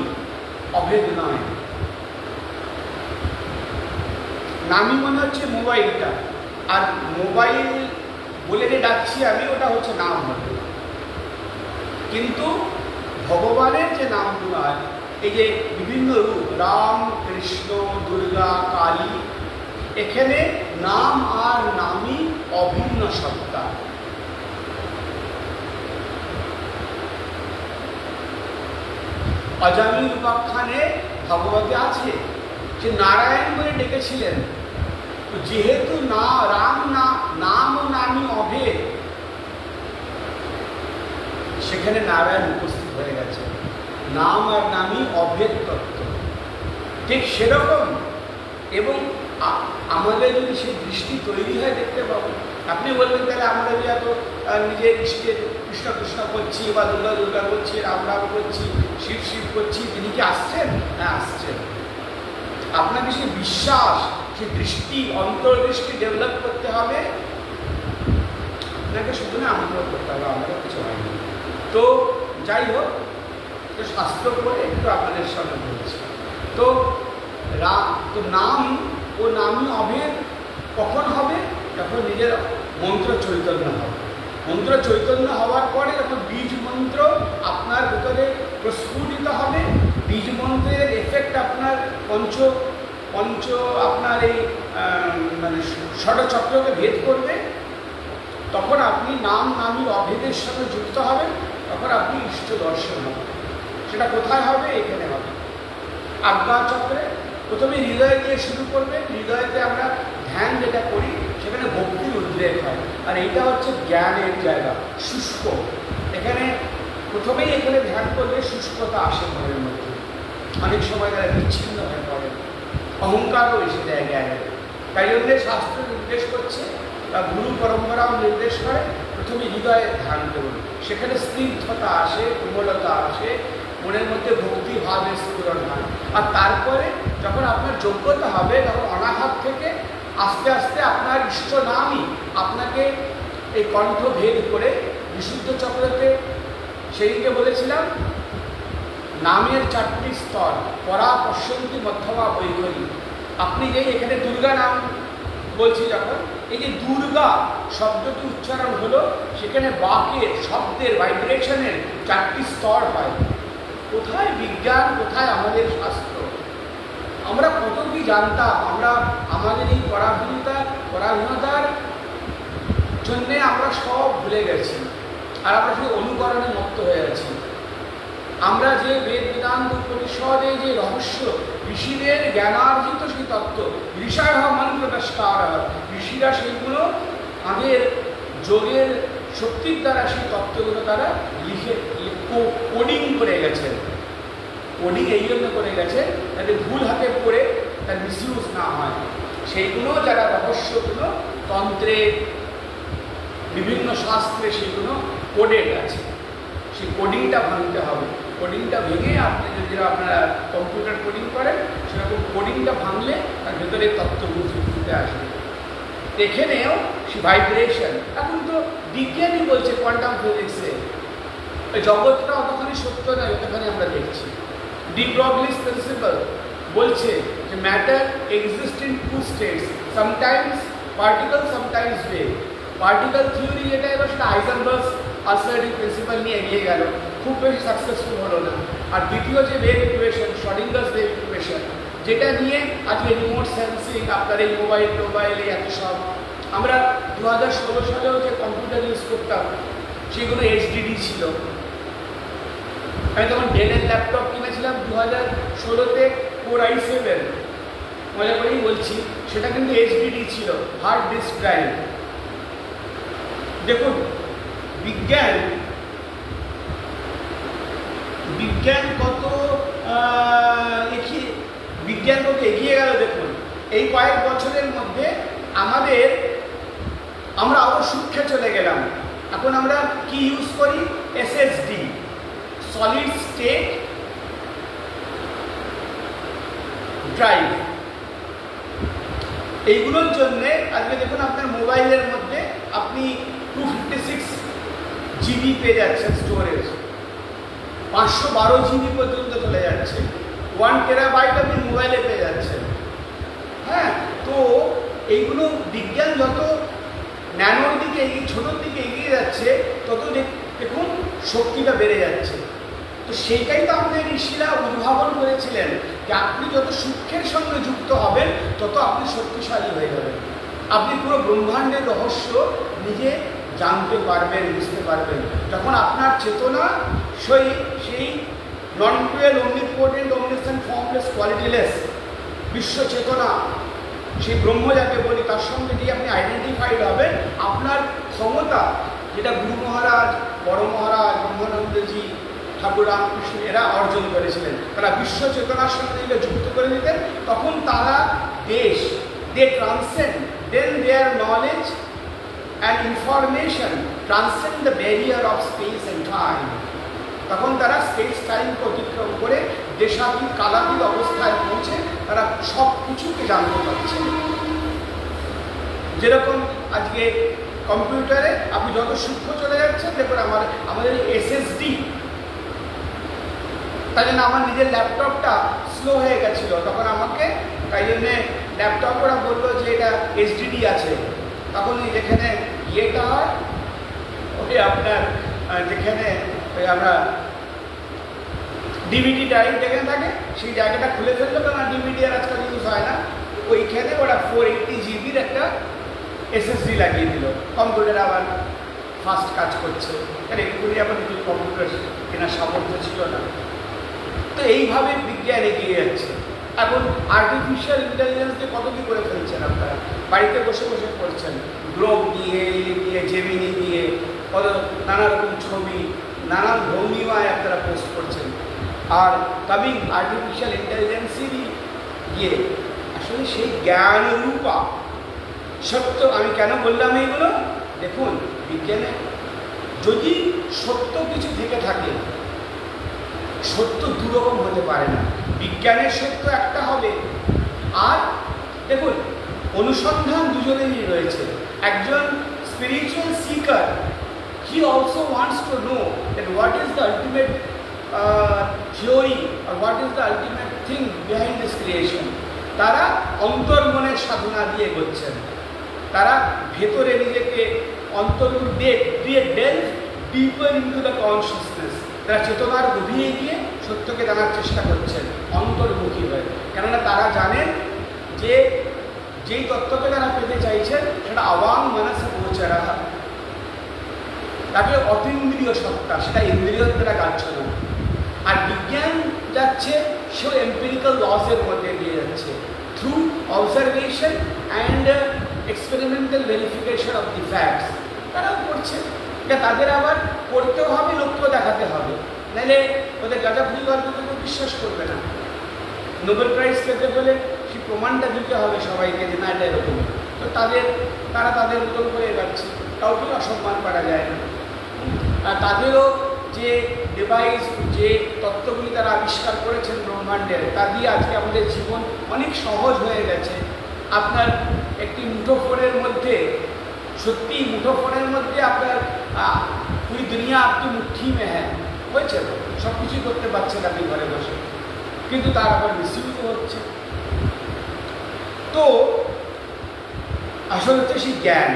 অভেদ নয়। নামই মনে হচ্ছে মোবাইলটা, আর মোবাইল বলে যে ডাকছি আমি, ওটা হচ্ছে নাম হবে। কিন্তু ভগবানের যে নামগুলো হয়, এই যে বিভিন্ন রূপ, রাম, কৃষ্ণ, দুর্গা, কালী, এখানে নাম আর নামই অভিন্ন সত্তা। অজামিল উপাখ্যানে ভগবতী আছে, সে নারায়ণ বলে ডেকেছিলেন। তো যেহেতু নাম ও নামই অভেদ, সেখানে নারায়ণ উপস্থিত হয়ে গেছে। নাম আর নামই অভেদ তত্ত্ব, ঠিক সেরকম। এবং আমাদের যদি সেই দৃষ্টি তৈরি হয় দেখতে পাবো, আপনি বলবেন তাহলে আমরা যদি এত নিজের ইষ্টের কৃষ্ণ কৃষ্ণ করছি বা দুর্গা দুর্গা করছি, রাম রাম করছি, শিব শিব করছি, তিনি কি আসছেন? হ্যাঁ, আসছেন। আপনাকে সেই বিশ্বাস, সেই দৃষ্টি, অন্তর্দৃষ্টি ডেভেলপ করতে হবে। আপনাকে শুধু না আমাকেও করতে হবে, আমারও কিছু হয়নি। তো যাই হোক, তো শাস্ত্র করে একটু আপনাদের সামনে বলছি। তো নাম ও নামই অভেদ কখন হবে? যখন নিজের মন্ত্র চৈতন্য হবে। মন্ত্র চৈতন্য হওয়ার পরে যখন বীজ মন্ত্র আপনার ভিতরে প্রস্ফুটিত হবে, বীজ মন্ত্রের এফেক্ট আপনার পঞ্চ আপনার এই মানে ষড়চক্রকে ভেদ করবে, তখন আপনি নামই অভেদের সাথে যুক্ত হবেন, তখন আপনি ইষ্ট দর্শন হবেন। সেটা কোথায় হবে? এখানে হবে। আজ্ঞা চক্রে প্রথমে হৃদয় দিয়ে শুরু করবে। হৃদয়তে আমরা ধ্যান যেটা করি সেখানে ভক্তির উদ্রেক হয়, আর এইটা হচ্ছে জ্ঞানের জায়গা, শুষ্ক। এখানে প্রথমেই এখানে ধ্যান করলে শুষ্কতা আসে মনের মধ্যে, অনেক সময় তারা বিচ্ছিন্ন হয়ে পড়ে, অহংকারও এসে যায় জ্ঞানের। তাই জন্য শাস্ত্র নির্দেশ করছে বা গুরু পরম্পরাও নির্দেশ করে, প্রথমে হৃদয়ে ধ্যান করুন। সেখানে স্নিগ্ধতা আসে, কোমলতা আসে, মনের মধ্যে ভক্তি ভাবের স্ফুরণ হয়। আর তারপরে যখন আপনার যোগ্যতা হবে, তখন অনাঘাত থেকে আস্তে আস্তে আপনার ইষ্ট নামই আপনাকে এই কণ্ঠ ভেদ করে বিশুদ্ধ চক্রতে, সেইদিকে বলেছিলাম নামের 4টি স্তর, পরা, পশ্যন্তি, মধ্যমা, বৈখরি। আপনি যেই এখানে দুর্গা নাম বলছি, যখন এই যে দুর্গা শব্দটি উচ্চারণ হলো, সেখানে বাকের শব্দের ভাইব্রেশনের 4টি স্তর হয়। কোথায় বিজ্ঞান, কোথায় আমাদের শাস্ত্র? আমরা কত কি জানতাম, আমরা আমাদের এই পরাধীনতার জন্যে আমরা সব ভুলে গেছি, আর আমরা শুধু অনুকরণে মত্ত হয়ে আছি। আমরা যে বেদ বেদান্ত উপনিষদে যে রহস্য, ঋষিদের জ্ঞানার্জিত সেই তত্ত্ব, ঋষায় মন্ত্রদ্রষ্টার, ঋষিরা সেইগুলো আমাদের যোগের শক্তির দ্বারা সেই তত্ত্বগুলো তারা লিখে কোডিং করে গেছেন। কোডিং এই জন্য করে গেছে যাতে ভুল হাতে পড়ে তার মিসইউজ না হয়। সেইগুলো যারা রহস্যগুলো তন্ত্রে বিভিন্ন শাস্ত্রে সেগুলো কোডেড আছে, সেই কোডিংটা ভাঙতে হবে। কোডিংটা ভেঙে আপনি যদি আপনারা কম্পিউটার কোডিং করেন সেরকম কোডিংটা ভাঙলে তার ভেতরে তত্ত্বগুলো ফুটে আসবে। এখানেও সে ভাইব্রেশন, এখন তো বিজ্ঞানই বলছে কোয়ান্টাম ফিজিক্সে জগৎটা অতখানি সত্য নয় যতখানি আমরা দেখছি। ডি ব্রগলিস প্রিন্সিপাল বলছে যে matter exist in two states, sometimes particle sometimes wave. Particle theory যেটা এলো সেটা হাইজেনবার্গস আনসার্টিং প্রিন্সিপাল নিয়ে এগিয়ে গেল, খুব বেশি সাকসেসফুল হলো না। আর দ্বিতীয় যে ওয়েভ ইকুয়েশন, শ্রোডিঙ্গারস ওয়েভ ইকুয়েশন, যেটা নিয়ে আজকে রিমোট সেন্সিং, আপনার এই মোবাইলে এত সব, আমরা 2016 সালেও যে কম্পিউটার ইউজ করতাম সেগুলো এইচডিডি ছিল। আমি তখন ডেলের ল্যাপটপ কিনেছিলাম 2016-তে, Core i7, মজা করেই বলছি, সেটা কিন্তু এইচডিডি ছিল, হার্ড ডিস্ক ড্রাইভ। দেখুন বিজ্ঞান কত এগিয়ে গেল দেখুন এই কয়েক বছরের মধ্যে। আমরা আরও সূক্ষ্মে চলে গেলাম। এখন আমরা কি ইউজ করি? SSD, solid state drive. এইগুলোর জন্যে আজকে দেখুন আপনার মোবাইলের মধ্যে আপনি 256 জিবি পেয়ে যাচ্ছেন স্টোরেজ, 512 জিবি পর্যন্ত চলে যাচ্ছে, 1 টেরাবাইট আপনি মোবাইলে পেয়ে যাচ্ছেন। হ্যাঁ, তো এইগুলো বিজ্ঞান যত ন্যানোর দিকে ছোটোর দিকে এগিয়ে যাচ্ছে তত দেখুন শক্তিটা বেড়ে যাচ্ছে। তো সেইটাই তো আমাদের ঋষিরা উদ্ভাবন করেছিলেন যে আপনি যত সূক্ষ্মের সঙ্গে যুক্ত হবেন তত আপনি শক্তিশালী হয়ে যাবেন। আপনি পুরো ব্রহ্মাণ্ডের রহস্য নিজে জানতে পারবেন, বুঝতে পারবেন। যখন আপনার চেতনা সেই নন dual, omnipotent, omniscient, formless, qualityless বিশ্ব চেতনা, সেই ব্রহ্ম যাকে বলি, তার সঙ্গে যে আপনি আইডেন্টিফাইড হবেন, আপনার ক্ষমতা যেটা গুরু মহারাজ, বড় মহারাজ, ব্রহ্মানন্দজি, ঠাকুর রামকৃষ্ণ এরা অর্জন করেছিলেন। তারা বিশ্ব চেতনার সঙ্গে যদি যুক্ত করে দিতেন তখন তারা they transcend, then their knowledge and information transcend the barrier of space and time. তখন তারা স্পেস টাইমকে অতিক্রম করে দেশাতীত কালাতীত অবস্থায় পৌঁছে তারা সব কিছুকে জানতে পারছেন। যেরকম আজকে কম্পিউটারে আপনি যত সূক্ষ্ম চলে যাচ্ছেন, দেখুন আমাদের এসএসডি, তাই জন্য আমার নিজের ল্যাপটপটা স্লো হয়ে গেছিলো, তখন আমাকে তাই জন্যে ল্যাপটপ ওরা বললো যে এটা এইচডিডি আছে। তখন যেখানে ইয়েটা হয় ওই আপনার যেখানে ওই আমরা ডিভিডি ড্রাইভ যেখানে থাকে সেই জায়গাটা খুলে ফেললো, কারণ ডিভিডি আর আজকাল ইউজ হয় না। ওইখানে ওরা 480 জিবির একটা এসএসডি লাগিয়ে দিল, কম্পিউটার আবার ফাস্ট কাজ করছে। কারণ এগুলি আবার কিছু কম্পিউটার কেনার সামর্থ্য ছিল না। তো এইভাবে বিজ্ঞান এগিয়ে যাচ্ছে। এখন আর্টিফিশিয়াল ইন্টেলিজেন্স দিয়ে কত কী করে ফেলছেন আপনারা, বাড়িতে বসে বসে করছেন, গ্লোব দিয়ে জেমিনি দিয়ে কত নানা রকম ছবি, নানান ভঙ্গিমায় আপনারা পোস্ট করছেন। আর কামিং আর্টিফিশিয়াল ইন্টেলিজেন্সেরই গিয়ে আসলে সেই জ্ঞানরূপা সত্য। আমি কেন বললাম এইগুলো? দেখুন বিজ্ঞানে যদি সত্য কিছু থেকে থাকে, সত্য দুরকম হতে পারে না। বিজ্ঞানের সত্য একটা হবে, আর দেখুন অনুসন্ধান দুজনেরই রয়েছে। একজন spiritual seeker, he also wants to know that what is the ultimate theory or what is the ultimate thing behind this creation. তারা অন্তর্মনের সাধনা দিয়ে করছেন, তারা ভেতরে নিজেকে delve deeper into the consciousness, তারা চেতনার গভীরে গিয়ে সত্যকে জানার চেষ্টা করছেন অন্তর্মুখী হয়ে। কেননা তারা জানেন যে যেই তত্ত্বকে তারা পেতে চাইছেন সেটা আওয়াং মনসে গোচরা, তাকে অতীন্দ্রিয় সত্তা, সেটা ইন্দ্রিয় দ্বারা কার্য না। আর বিজ্ঞান যাচ্ছে সেও এম্পিরিক্যাল লসের মধ্যে দিয়ে যাচ্ছে, through observation and experimental verification of the facts. তারাও করছে, তাদের আবার করতেও হবে, লোককেও দেখাতে হবে। নাহলে ওদের গাঁজাখুরি গল্পকে কেউ বিশ্বাস করবে না। নোবেল প্রাইজ পেতে হলে সেই প্রমাণটা দিতে হবে সবাইকে যে না এটা এরকম। তো তারা তাদের মতন করে এগাচ্ছে, কাউকে অসম্মান করা যায় না। আর তাদেরও যে ডিভাইস, যে তত্ত্বগুলি তারা আবিষ্কার করেছেন ব্রহ্মাণ্ডের, তা দিয়ে আজকে আমাদের জীবন অনেক সহজ হয়ে গেছে। আপনার একটি মুঠোফোনের মধ্যে, সত্যি মুঠোফোনের মধ্যে আপনার পুরো দুনিয়া আপনি মুঠি মে হ্যাঁ, হয়েছে তো সব কিছুই করতে পারছেন আপনি ঘরে বসে, কিন্তু তার আবার মিসইউজ হচ্ছে। তো আসলে হচ্ছে সেই জ্ঞান।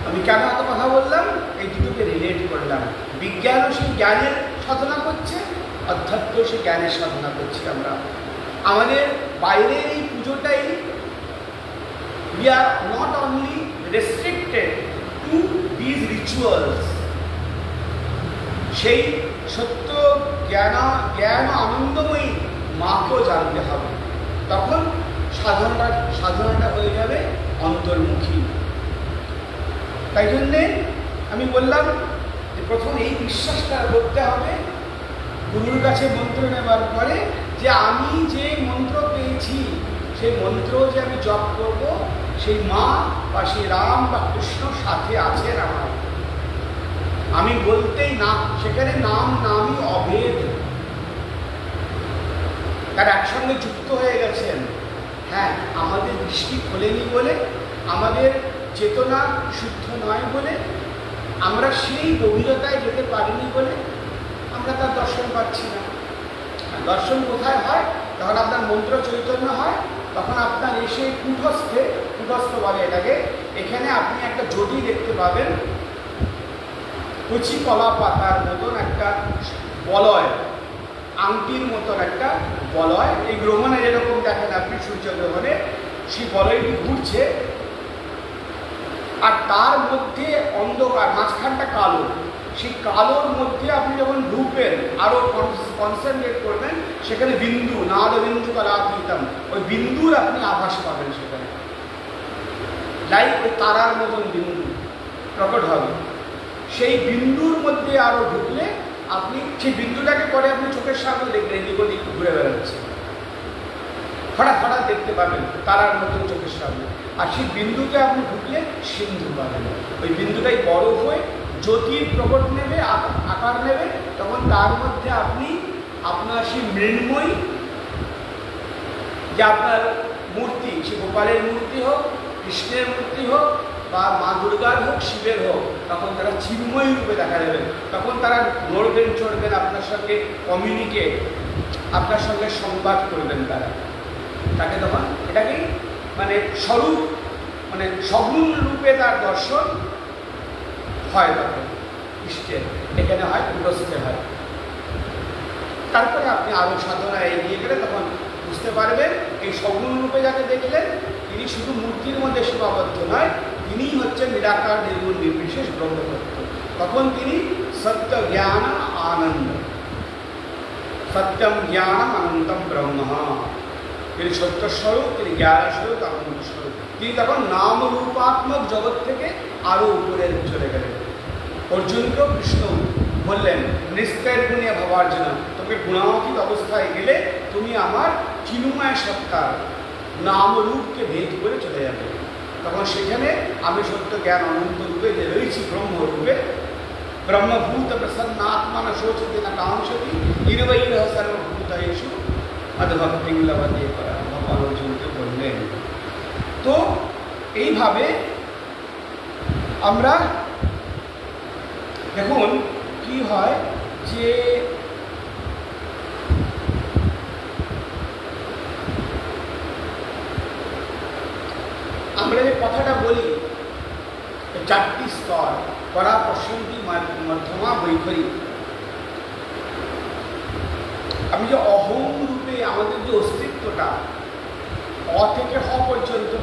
আমি কেন এত কথা বললাম, এই দুটোকে রিলেট করলাম। বিজ্ঞানও সেই জ্ঞানের সাধনা করছে, অধ্যাত্ম সেই জ্ঞানের সাধনা করছি আমরা। আমাদের বাইরের এই পুজোটাই we are not only restricted to these rituals, সেই সত্য জ্ঞান আনন্দময়ী মাকেও জানতে হবে, তখন সাধনাটা হয়ে যাবে অন্তর্মুখী। তাই জন্যে আমি বললাম যে প্রথম এই বিশ্বাসটা করতে হবে গুরুর কাছে মন্ত্র নেবার পরে, যে আমি যে মন্ত্র পেয়েছি সেই মন্ত্র যে আমি জপ করব, সেই মা বা সেই রাম বা কৃষ্ণ সাথে আছেন আমার। আমি বলতেই না, সেখানে নামই অভেদ, তার একসঙ্গে যুক্ত হয়ে গেছেন। হ্যাঁ, আমাদের দৃষ্টি খোলেনি বলে, আমাদের চেতনা শুদ্ধ নয় বলে, আমরা সেই গভীরতায় যেতে পারিনি বলে আমরা তার দর্শন পাচ্ছি না। দর্শন কোথায় হয়? যখন আপনার মন্ত্র চৈতন্য হয়, তখন আপনার এসে কুটস্থ বলে এটাকে, এখানে আপনি একটা জটি দেখতে পাবেন, কচি কলা পাতার মতন একটা বলয়, আংটির মতন একটা বলয়। এই গ্রহণে যেরকম দেখেন আপনি সূর্যগ্রহণে, সেই বলয়টি ঘুরছে, আর তার মধ্যে অন্ধকার, মাঝখানটা কালো। সেই কালোর মধ্যে আপনি যখন ঢুকবেন, আরও কনসেন্ট্রেট করবেন, সেখানে বিন্দু, নাদ বিন্দু কলাতীতম, ওই বিন্দুর আপনি আভাস পাবেন সেখানে, লাইক ওই তারার মতন বিন্দু প্রকট হবে। সেই বিন্দুর মধ্যে আরও ঢুকলে আপনি সেই বিন্দুটাকে পরে আপনি চোখের সামনে দেখবেন, এদিক ওদিক ঘুরে বেড়াচ্ছে, হঠাৎ দেখতে পাবেন তারার মতন চোখের সামনে। আর সেই বিন্দুতে আপনি ঢুকলে সিন্ধু পাবেন। ওই বিন্দুটাই বড় হয়ে জ্যোতির প্রকট নেবে, আকার নেবে, তখন তার মধ্যে আপনি আপনার সেই মৃন্ময়ী যে আপনার মূর্তি, সে গোপালের মূর্তি হোক, কৃষ্ণের মূর্তি হোক, বা মা দুর্গার হোক, শিবের হোক, তখন তারা চিন্ময়ী রূপে দেখা দেবেন। তখন তারা নড়বেন, চড়বেন, আপনার সঙ্গে কমিউনিকেট, আপনার সঙ্গে সংবাদ করবেন তারা। তাকে তখন এটাকেই মানে স্বরূপ, মানে সগুণ রূপে তার দর্শন হয়। তখন ইষ্টের এখানে হয়, কুটস্থে হয়। তারপরে আপনি আরও সাধনা এগিয়ে গেলে তখন বুঝতে পারবেন এই সগুণ রূপে যাকে দেখলেন, তিনি শুধু মূর্তির মধ্যে সীমাবদ্ধ নয়, তিনিই হচ্ছেন নিরাকার নির্গুণ নির্বিশেষ ব্রহ্মতত্ত্ব। তখন তিনি সত্য জ্ঞান আনন্দ, সত্যম জ্ঞানম অনন্তম ব্রহ্ম, তিনি সত্যস্বরূপ, তিনি জ্ঞানস্বরূপ, আনন্দস্বরূপ। তিনি তখন নাম রূপাত্মক জগৎ থেকে আরও উপরে চলে গেলেন। অর্জুনকেও কৃষ্ণ বললেন নিস্তের গুণে ভাবার জন্য, তোকে গুণাতীত অবস্থায় গেলে তুমি আমার চিন্ময় সত্তার নাম রূপকে ভেদ করে চলে যাবে। তখন সেখানে আমি সত্য জ্ঞান অনন্ত রূপে যে রয়েছি, ব্রহ্মরূপে, ব্রহ্মভূত প্রসন্নাত্মা না শোচতে না কাংসতি নির্বৈর সর্বভূতেষু মদ্ভক্তিং লভতে করা, ভগবান অর্জুনকে বললেন। তো এইভাবে আমরা দেখুন কি হয় যে আমরা যে কথাটা বলি, চারটি স্তর, পরা, পশ্যন্তি, মধ্যমা, বৈখরি। আমি যে অহং রূপে আমাদের যে অস্তিত্বটা, অ থেকে হ পর্যন্ত,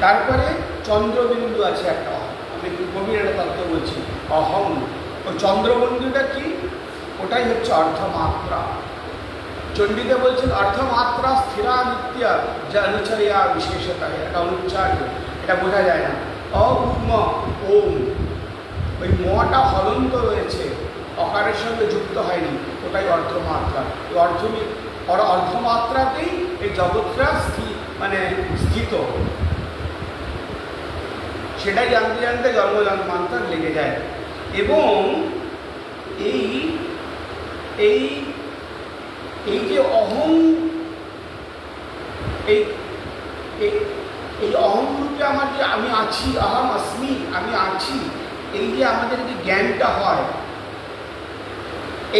তারপরে চন্দ্রবিন্দু আছে একটা, আমি গভীর একটা তত্ত্ব বলছি, অহং। ওই চন্দ্রবিন্দুটা কি? ওটাই হচ্ছে অর্ধমাত্রা। চণ্ডীতে বলছেন অর্ধমাত্রা স্থিরা নিত্য যা অনুচরিয়া বিশেষতা, এটা অনুচ্চার্য, এটা বোঝা যায় না। উম ওম, ওই মটা হলন্ত রয়েছে, অকারের সঙ্গে যুক্ত হয়নি, ওটাই অর্ধমাত্রা। এই অর্ধমাত্রাতেই এই জগৎটা স্থিত। সেটাই জানতে জানতে জন্মান্তর লেগে যায়। এবং এই এই এই যে অহং, এই এই অহং রূপে আমার যে আমি আছি, আহম अस्मि, আমি আছি, এই যে আমাদের যে জ্ঞানটা হয়,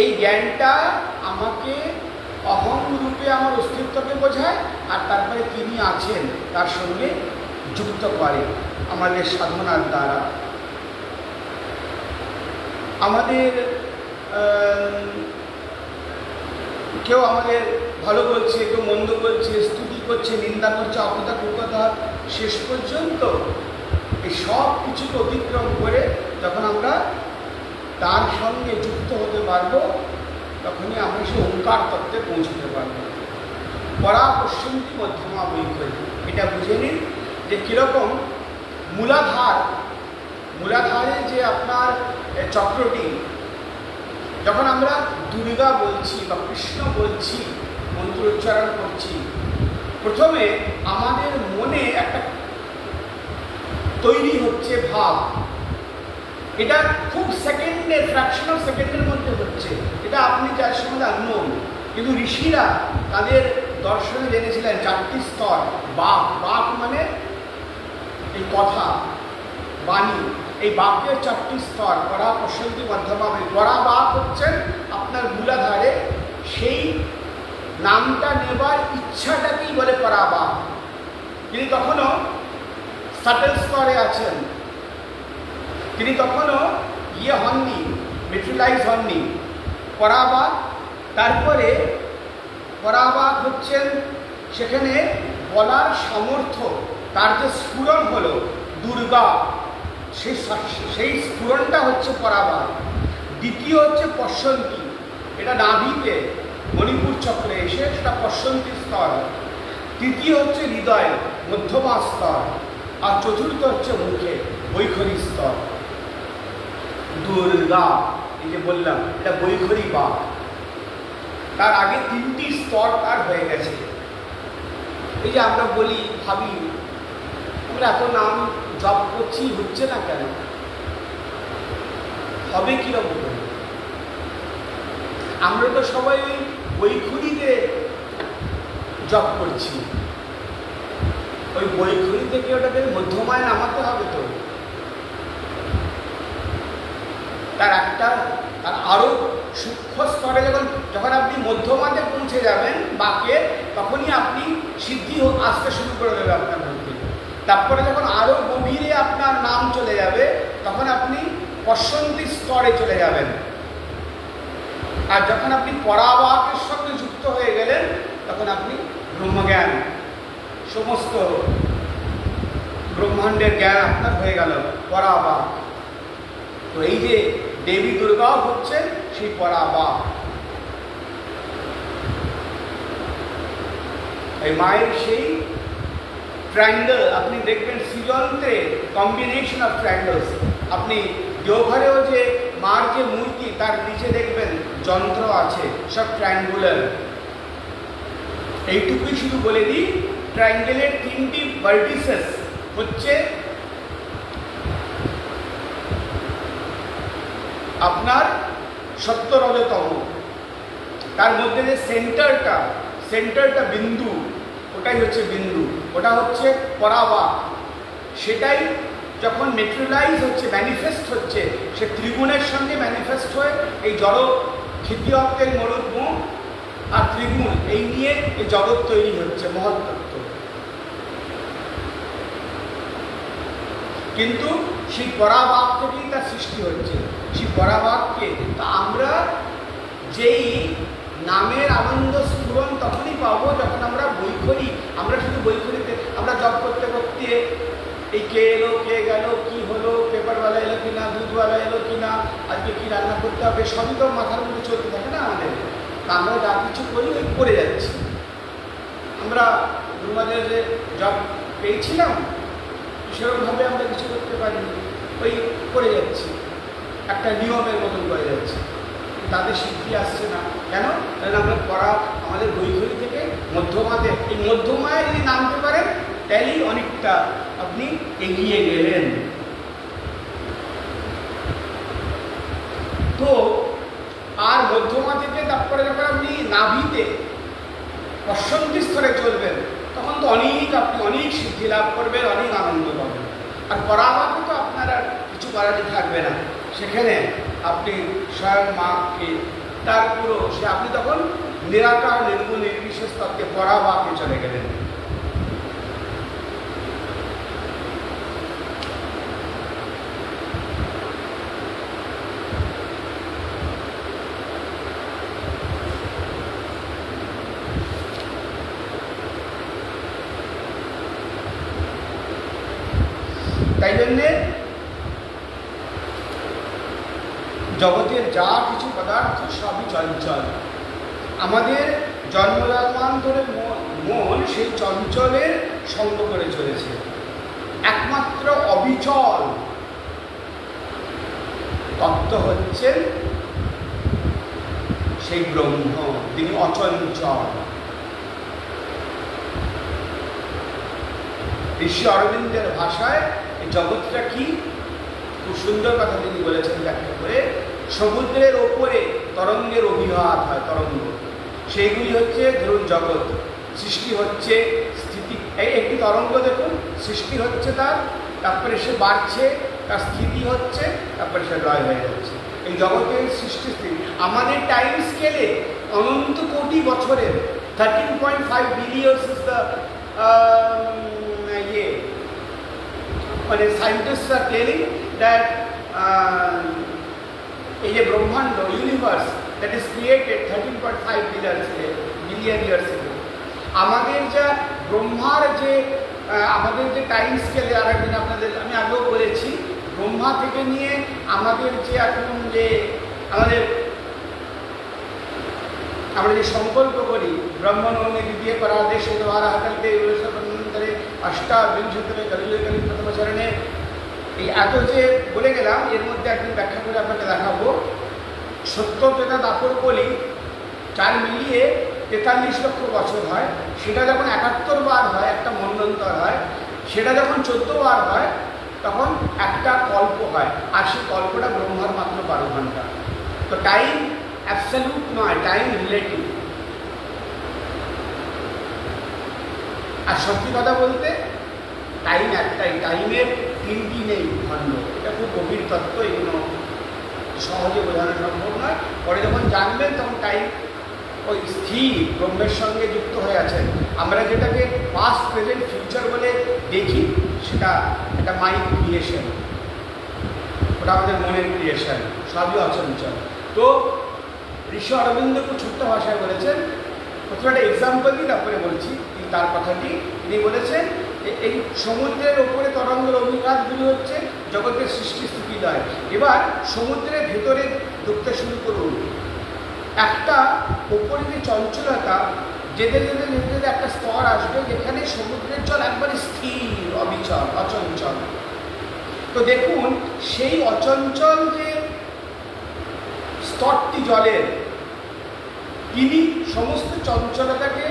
এই জ্ঞানটা আমাকে অহং রূপে আমার অস্তিত্বকে বোঝায়, আর তারপরে তিনি আছেন তার সঙ্গে যুক্ত করে আমাদের সাধনার দ্বারা। আমাদের কেউ আমাদের ভালো বলছে, কেউ মন্দ বলছে, স্তুতি করছে, নিন্দা করছে, অপদা কুকথা, শেষ পর্যন্ত এই সব কিছুকে অতিক্রম করে যখন আমরা তার সঙ্গে যুক্ত হতে পারবো, তখনই আমরা সেই ওঙ্কার তত্ত্বে পৌঁছতে পারবো। পরা পশ্যন্তি মধ্যমা বৈখরি, এটা বুঝে নিন যে কীরকম মূলাধারে যে আপনার চক্রটি, যখন আমরা দুর্গা বলছি বা কৃষ্ণ বলছি, মন্ত্র উচ্চারণ করছি, প্রথমে আমাদের মনে একটা তৈরি হচ্ছে ভাব। এটা খুব সেকেন্ডে, ফ্র্যাকশন অফ সেকেন্ডের মধ্যে হচ্ছে, এটা আপনি যার সঙ্গে আননোন। কিন্তু ঋষিরা তাদের দর্শনে জেনেছিলেন 4টি স্তর। বাক মানে এই কথা, বাণী, এই বাক্যের 4টি স্তর। পরা পশ্যন্তি মধ্যমা, পরা বাক হচ্ছেন আপনার মূলাধারে, সেই নামটা নেবার ইচ্ছাটাকেই বলে পরাবাক। তিনি তখনও সাটেল স্তরে আছেন, তিনি তখনও হননি, মেট্রিলাইজ হননি। পরাবাক, তারপরে পরাবাক হচ্ছেন সেখানে বলার সামর্থ্য, তার যে স্ফুরণ হলো দুর্গা, সেই স্ফুরণটা হচ্ছে পরাবাক। দ্বিতীয় হচ্ছে পশ্যন্তি, এটা নাভিতে মণিপুর চক্রে এসে সেটা পশ্যন্তি স্তর। তৃতীয় হচ্ছে হৃদয়, মধ্যমা স্তর। আর চতুর্থ হচ্ছে মুখে, বৈখরি স্তর। দুর্গা, এই যে বললাম, এটা বৈখরি বাক। তার আগে 3টি স্তর তার হয়ে গেছে। এই যে আমরা বলি, ভাবি, আমরা এত নাম জপ করছি, হচ্ছে না কেন? হবে কিরকম? আমরা তো সবাই বৈখরিতে জপ করছি, ওই বৈখরি থেকে ওটাকে মধ্যমায় নামাতে হবে তো। তার আরো সূক্ষ্ম স্তরে যখন আপনি মধ্যমাতে পৌঁছে যাবেন বাক্যে, তখনই আপনি সিদ্ধি আসতে শুরু করে দেবে আপনার মধ্যে। তারপরে যখন আরো গভীরে আপনার নাম চলে যাবে, তখন আপনি পশ্যন্তি স্তরে চলে যাবেন। আর যখন আপনি পরাবাকের সঙ্গে যুক্ত হয়ে গেলেন, তখন আপনি ব্রহ্মজ্ঞান, সমস্ত ব্রহ্মাণ্ডের জ্ঞান আপনার হয়ে গেল, পরাবাক। তো এই যে দেবী দুর্গাও হচ্ছে সেই পরাবাক। এই মায়ের সেই ট্রায়াঙ্গেল আপনি দেখবেন সৃজনতে, কম্বিনেশন অফ ট্রায়াঙ্গেলস। আপনি দেওঘরেও যে মার যে মূর্তি, তার নিচে দেখবেন যন্ত্র আছে, সব ট্রায়াঙ্গুলার। এইটুকুই শুধু বলে দিই, ট্রায়াঙ্গেলের 3টি ভার্টিসেস হচ্ছে আপনার সত্য, রজতম। তার মধ্যে যে সেন্টারটা বিন্দু, ওটাই হচ্ছে বিন্দু, ওটা হচ্ছে পরাবাক। সেটাই যখন মেটেরিয়ালাইজ হচ্ছে, ম্যানিফেস্ট হচ্ছে, সে ত্রিগুণের সঙ্গে ম্যানিফেস্ট হয়ে এই জড় ক্ষিতিয়ত্বের মরুদ্ম আর ত্রিগুণ, এই নিয়ে এই জগৎ তৈরি হচ্ছে, মহত্তত্ত্ব। কিন্তু সেই পরাবাক থেকেই তার সৃষ্টি হচ্ছে। সেই পরাবাককে তা আমরা যেই নামের আনন্দ স্ফুরণ তখনই পাবো যখন আমরা বৈখরি, আমরা শুধু বৈখরিতে আমরা জপ করতে করতে এই কে এলো, কে গেল, কি হলো, পেপারওয়ালা এলো কিনা, দুধওয়ালা এলো কিনা, আজকে কি রান্না করতে হবে, সবই তো মাথার মধ্যে চলতে থাকে না আমাদের। তা আমরা যা কিছু করি ওই করে যাচ্ছি। আমরা গুরুমাদের যে জব পেয়েছিলাম, সেরকমভাবে আমরা কিছু করতে পারিনি, ওই করে যাচ্ছি, একটা নিয়মের মতন করে যাচ্ছি। তাদের সিদ্ধি আসছে না কেন? কারণ আমরা পড়া আমাদের বৈখরি থেকে মধ্যমাতে, এই মধ্যমায় যদি নামতে পারেন তাহলেই অনেকটা আপনি এগিয়ে গেলেন। তো আর মধ্যমা থেকে তারপরে যখন আপনি নাভিতে পশ্চন্তি স্তরে চলবেন তখন তো আপনি অনেক সিদ্ধি লাভ করবেন, অনেক আনন্দ পাবেন। আর পরাবাতে তো আপনার আর কিছু করারই থাকবে না, সেখানে আপনি স্বয়ং মাকে তার পুরো আপনি তখন নিরাকার নির্গুণ নির্বিশেষ তত্ত্বে পরাবাকে চলে গেলেন। তাই জন্যে জগতের যা কিছু পদার্থ সবই চঞ্চল। আমাদের জন্মজন্মান্তরের মন সেই চঞ্চলের সঙ্গ করে চলেছে। একমাত্র অবিচল তত্ত্ব হচ্ছেন সেই ব্রহ্ম, তিনি অচঞ্চল। ঋষি অরবিন্দের ভাষায় এই জগৎটা কি খুব সুন্দর কথা তিনি বলেছেন ব্যাখ্যা করে, সমুদ্রের ওপরে তরঙ্গের অভিঘাত হয়, তরঙ্গ, সেইগুলি হচ্ছে ধরুন জগৎ। সৃষ্টি হচ্ছে, স্থিতি, একটি তরঙ্গ দেখুন, সৃষ্টি হচ্ছে তার, তারপরে সে বাড়ছে, তার স্থিতি হচ্ছে, তারপরে সে লয় হয়ে যাচ্ছে। এই জগতের সৃষ্টি স্থিতি আমাদের টাইম স্কেলে অনন্ত কোটি বছরের 13.5 বিলিয়ন ইজ দ্য মানে সায়েন্টিস্টস আর টেলিং দ্যাট এই যে ব্রহ্মাণ্ড universe that is created 13.5 billion years ago. আমাদের যা ব্রহ্মার যে আমাদের যে টাইম স্কেলে, আর একদিন আপনাদের আমি আগেও বলেছি, ব্রহ্মা থেকে নিয়ে আমাদের যে এখন যে আমরা যে সংকল্প করি ব্রহ্মণে দ্বিতীয় পরাদেশ দ্বারা হাতে করে অষ্টাবিংশতমে কলিযুগে প্রথম চরণে, এই এত যে বলে গেলাম, এর মধ্যে একদিন ব্যাখ্যা করে আপনাকে দেখাবো। সত্য ত্রেতা দাপর বলি 4 মিলিয়ে 43 লক্ষ বছর হয়, সেটা যখন 71 বার হয়, একটা মন্বন্তর হয়, সেটা যখন 14 বার হয় তখন একটা কল্প হয়, আর সেই কল্পটা ব্রহ্মার মাত্র 12 ঘন্টা। তো টাইম অ্যাবসলিউট নয়, টাইম রিলেটিভ। আর সত্যি কথা বলতে টাইম একটাই, টাইমের 3টি নেই খণ্ড। এটা খুব গভীর তত্ত্ব, এগুলো সহজে বোঝানো সম্ভব নয়। পরে যখন জানবেন তখন টাইম ওই স্থির ব্রহ্মের সঙ্গে যুক্ত হয়ে আছেন। আমরা যেটাকে পাস্ট, প্রেজেন্ট, ফিউচার বলে দেখি, সেটা একটা মাইন্ড ক্রিয়েশন, ওটা আমাদের মনের ক্রিয়েশন, সবই অচঞ্চল। তো ঋষি অরবিন্দ খুব ছোট্ট ভাষায় বলেছেন, প্রথমে একটা এক্সাম্পল দিই, তারপরে বলছি তার কথাটি। তিনি বলেছেন এই সমুদ্রের ওপরে তরঙ্গের অভিঘাতগুলি হচ্ছে জগতের সৃষ্টি স্থিতি লয়। এবার সমুদ্রের ভেতরে ঢুকতে শুরু করুন, একটা ওপরে যে চঞ্চলতা, যেতে যেতে যেতে যেতে একটা স্তর আসবে যেখানে সমুদ্রের জল একবারে স্থির, অবিচল, অচঞ্চল। তো দেখুন সেই অচঞ্চল যে স্তরটি জলের, তিনি সমস্ত চঞ্চলতাকে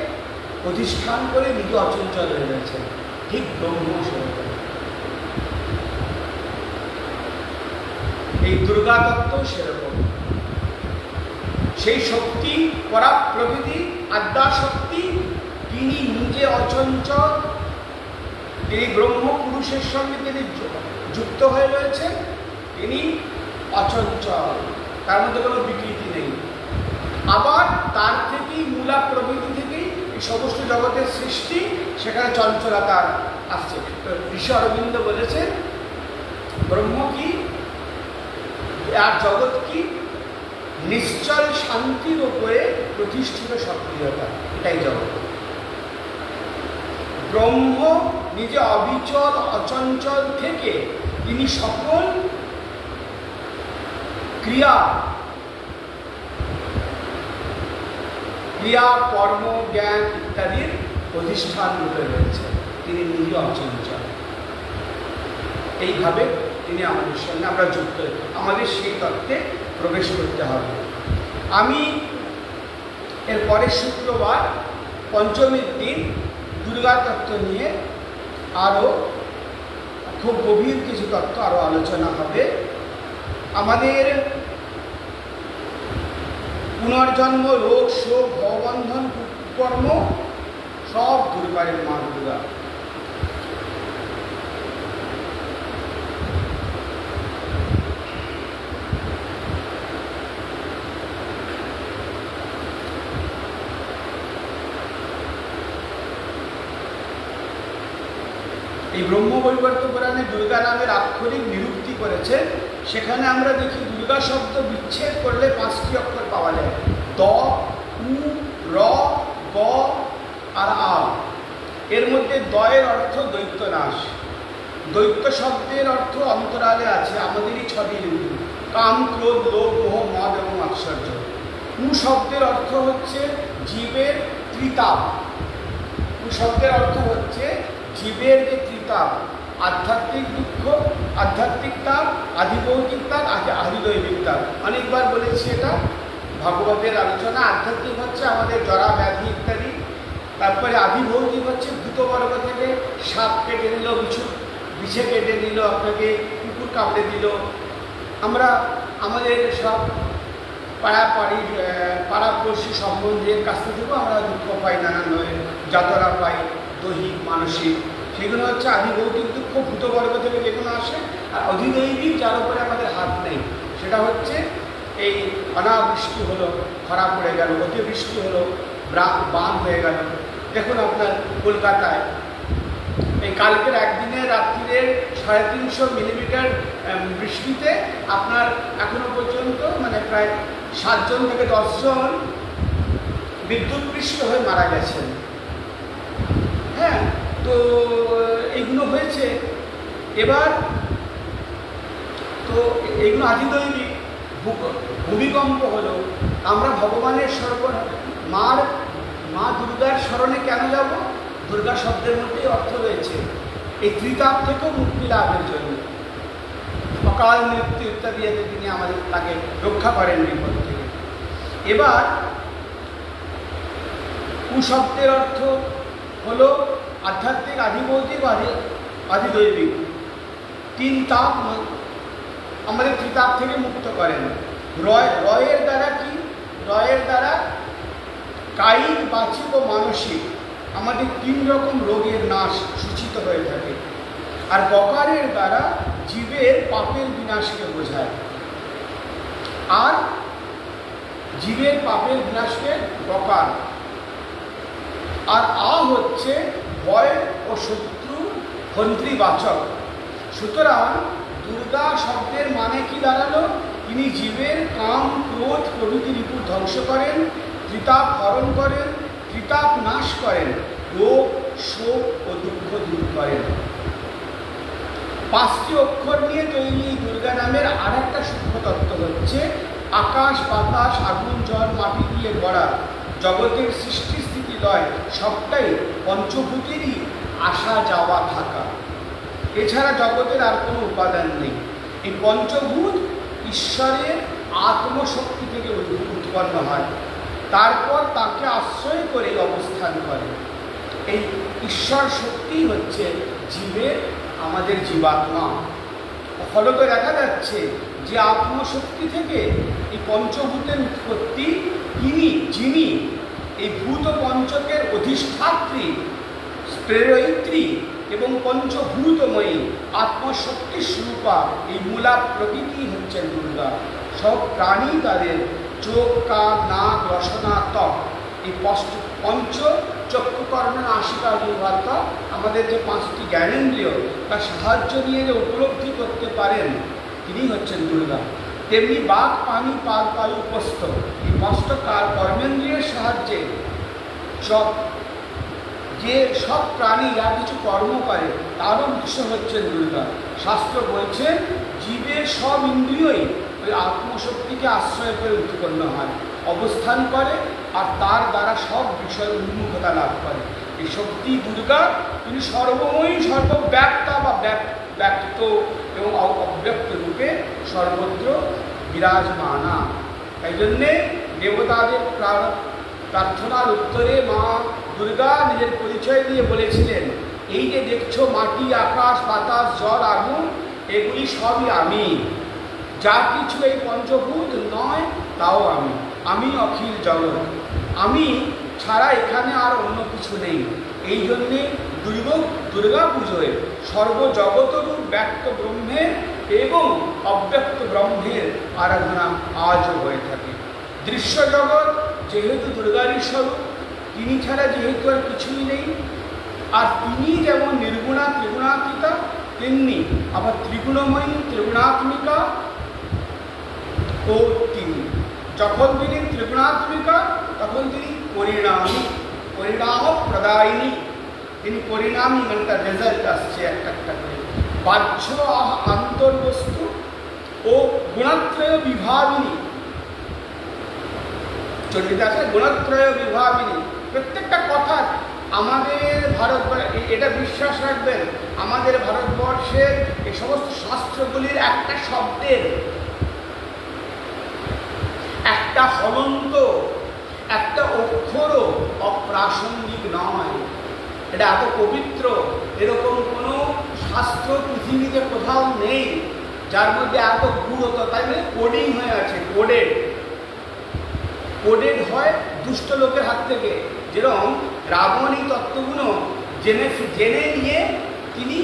প্রতিষ্ঠান করে নিজে অচঞ্চল হয়ে গেছেন, ঠিক ব্রহ্ম সেরকম। এই দুর্গা তত্ত্ব সেরকম, সেই শক্তি পরা প্রকৃতি আদ্যা শক্তি, তিনি নিজে অচঞ্চল, তিনি ব্রহ্ম পুরুষের সঙ্গে তিনি যুক্ত হয়ে রয়েছেন, তিনি অচঞ্চল, তার মধ্যে কোনো বিকৃতি নেই। আবার তার থেকেই মূলা প্রকৃতি থেকেই এই সমস্ত জগতের সৃষ্টি, সেখানে চঞ্চলতা আসছে। ঋষি অরবিন্দ বলেছেন ব্রহ্ম কি আর জগৎ কি? নিশ্চল শান্তির উপরে প্রতিষ্ঠিত সক্রিয়তা, এটাই জগৎ। ব্রহ্ম নিজে অবিচল, অচঞ্চল থেকে তিনি সকল ক্রিয়া, কর্ম, জ্ঞান ইত্যাদির প্রতিষ্ঠান রূপে রয়েছে, তিনি নিজে অচঞ্চল। এইভাবে তিনি আমাদের সঙ্গে আমরা যুক্ত, আমাদের সেই তত্ত্বে প্রবেশ করতে হবে। আমি এর পরের শুক্রবার পঞ্চমীর দিন দুর্গা তত্ত্ব নিয়ে আরও খুব গভীর কিছু তত্ত্ব আরও আলোচনা হবে। আমাদের পুনর্জন্ম, রোগ, শোক, ভববন্ধন, কর্ম সব দূর করেন মা দুর্গা। এই ব্রহ্মবৈবর্ত পুরাণে দুর্গা নামের আক্ষরিক নিরুক্তি করেছে। সেখানে আমরা দেখি দুর্গা শব্দ বিচ্ছেদ করলে 5টি অক্ষর পাওয়া যায়, দ, উ, র, গ আর আ। এর মধ্যে দয়ের অর্থ দৈত্যনাশ। দৈত্য শব্দের অর্থ অন্তরালে আছে আমাদেরই 6টি ঋতু, কাম, ক্রোধ, লোভ, মোহ, মদ এবং আশ্চর্য। উ শব্দের অর্থ হচ্ছে জীবের ত্রিতাপ। উ শব্দের অর্থ হচ্ছে জীবের যে ত্রিতাপ, আধ্যাত্মিক দুঃখ, আধ্যাত্মিক তাপ, আধিভৌতিক তাপ, আধিদৈবিক তাপ। অনেকবার বলেছি এটা ভাগবতের আলোচনা। আধ্যাত্মিক হচ্ছে আমাদের জরা ব্যাধি ইত্যাদি, তারপরে আধিভৌতিক হচ্ছে ভূতবর্গ থেকে সাপ কেটে নিল, বিছে কেটে নিল, আপনাকে কুকুর কামড়ে দিল। আমরা আমাদের সব পাড়াপড়শি সম্বন্ধের কাছ থেকেও আমরা দুঃখ পাই, নানান যাতনা পাই, দৈহিক মানসিক। সেগুলো হচ্ছে আধিভৌতিক দুঃখ, ভূতবর্গ থেকে যেগুলো আসে। আর অধিদৈবিক, যার উপরে আমাদের হাত নেই, সেটা হচ্ছে এই অনাবৃষ্টি হলো, খরা পড়ে গেল, অতিবৃষ্টি হলো, বান হয়ে গেল। দেখুন আপনার কলকাতায় এই কালকের একদিনে রাত্রির 350 মিলিমিটার বৃষ্টিতে আপনার এখনো পর্যন্ত মানে প্রায় 7 জন থেকে 10 জন বিদ্যুৎপৃষ্ট হয়ে মারা গেছেন। হ্যাঁ, তো এইগুলো হয়েছে। এবার তো এইগুলো আধিদৈবিক। ভূমিকম্প হলো, আমরা ভগবানের মা দুর্গার স্মরণে কেন যাব? দুর্গা শব্দের মধ্যেই অর্থ রয়েছে এই ত্রিতাপ থেকেও মুক্তি লাভের জন্য। অকাল মৃত্যু ইত্যাদি তিনি আমাদের তাকে রক্ষা করেন বিপদ থেকে। এবার কুশব্দের অর্থ হলো আধ্যাত্মিক, আধিভৌতিক, আধিদৈবিক। 3 তাপ আমাদের ত্রিতাপ থেকে মুক্ত করেন। রয়ের দ্বারা কি? রয়ের দ্বারা কায়িক, বাচিক ও মানসিক আমাদের 3 রকম রোগের নাশ সূচিত হয়ে থাকে। আর বকারের দ্বারা জীবের পাপের বিনাশকে বোঝায়। আর জীবের পাপের বিনাশকে বকার। আর আ হচ্ছে ভয় ও শত্রু হন্ত্রীবাচক। সুতরাং দুর্গা শব্দের মানে কি দাঁড়ালো? তিনি জীবের কাম, ক্রোধ প্রভৃতি রিপু ধ্বংস করেন, ত্রিতাপ হরণ করেন, ত্রিতাপ নাশ করেন, রোগ, শোক ও দুঃখ দূর করেন। 5টি অক্ষর নিয়ে তৈরি দুর্গা নামের আর একটা সূক্ষ্ম তত্ত্ব হচ্ছে আকাশ, বাতাস, আগুন, জল, মাটি দিয়ে গড়া জগতের সৃষ্টি, স্থিতি, লয় সবটাই পঞ্চভূতেরই আসা যাওয়া থাকা। এছাড়া জগতের আর কোনো উপাদান নেই। এই পঞ্চভূত ঈশ্বরের আত্মশক্তি থেকে উৎপন্ন হয়, তারপর তাকে আশ্রয় করে অবস্থান করে। এই ঈশ্বর শক্তি হচ্ছে জীবের, আমাদের জীবাত্মা। ফলত দেখা যাচ্ছে যে আত্মশক্তি থেকে এই পঞ্চভূতের উৎপত্তি, যিনি এই ভূত পঞ্চকের অধিষ্ঠাত্রী, প্রেরয়িত্রী এবং পঞ্চভূতময়ী আত্মশক্তি স্বরূপা এই মূলা প্রকৃতি হচ্ছেন দুর্গা। সব প্রাণী তাদের চোখ, কান, নাক, রসনা, ত্বক, এই পঞ্চ চক্ষুকর্ণ, নাসিকা, জিহ্বা, আমাদের যে 5টি জ্ঞানেন্দ্রিয়, তার সাহায্য নিয়ে যে উপলব্ধি করতে পারেন, তিনি হচ্ছেন দুর্গা। তেমনি বাক, পানি, পাদ, বায়ু, উপস্থ, এই 5টা কর্মেন্দ্রিয়ের সাহায্যে সব প্রাণী যা কিছু কর্ম করে তারও উৎস হচ্ছেন দুর্গা। শাস্ত্র বলছে জীবের সব ইন্দ্রিয়ই ওই আত্মশক্তিকে আশ্রয় করে উৎপন্ন হয়, অবস্থান করে, আর তার দ্বারা সব বিষয় উন্মুখতা লাভ করে। এই শক্তি দুর্গা, তিনি সর্বময়ী, সর্বব্যাপ্তা বা ব্যক্ত এবং অব্যক্ত রূপে সর্বত্র বিরাজমানা। তাই জন্যে দেবতাদের প্রার্থনার উত্তরে মা দুর্গা নিজের পরিচয় দিয়ে বলেছিলেন, এই যে দেখছো মাটি, আকাশ, বাতাস, জল, আগুন, এগুলি সবই আমি। যা কিছু এই পঞ্চভূত নয় তাও আমি অখিল জগৎ। আমি ছাড়া এখানে আর অন্য কিছু নেই। এই জন্যে দুর্গা পুজোয় সর্বজগতরূপ ব্যক্ত ব্রহ্মের এবং অব্যক্ত ব্রহ্মের আরাধনা আজও হয়ে থাকে। দৃশ্য জগৎ যেহেতু দুর্গারই স্বরূপ, তিনি ছাড়া যেহেতু আর কিছুই নেই, আর তিনি যেমন নির্গুণা ত্রিগুণাত্মিকা, তেমনি আবার ত্রিগুণময়ী ত্রিগুণাত্মিকা ও তিনি। যখন তিনি ত্রিগুণাত্মিকা তখন তিনি পরিণামী, পরিণাম প্রদায়িনী। তিনি পরিণামী মানে তার রেজাল্ট আসছে একটা একটা করে। বাহ্য আন্তর্বস্তু ও গুণত্রয় বিভাবিনী। চণ্ডীদাসে গুণত্রয় বিভাবিনী। প্রত্যেকটা কথা আমাদের এটা বিশ্বাস রাখবেন, আমাদের ভারতবর্ষের এই সমস্ত শাস্ত্রগুলির একটা শব্দের, একটা হলন্ত, একটা অক্ষরও অপ্রাসঙ্গিক নয়। এটা এত পবিত্র, এরকম কোনো শাস্ত্র পৃথিবীতে কোথাও নেই যার মধ্যে এত গূঢ়তা। তাই মানে কোডিং হয়ে আছে, কোডেড হয় দুষ্ট লোকের হাত থেকে। যেরকম রাবণ এই তত্ত্বগুলো জেনে নিয়ে তিনি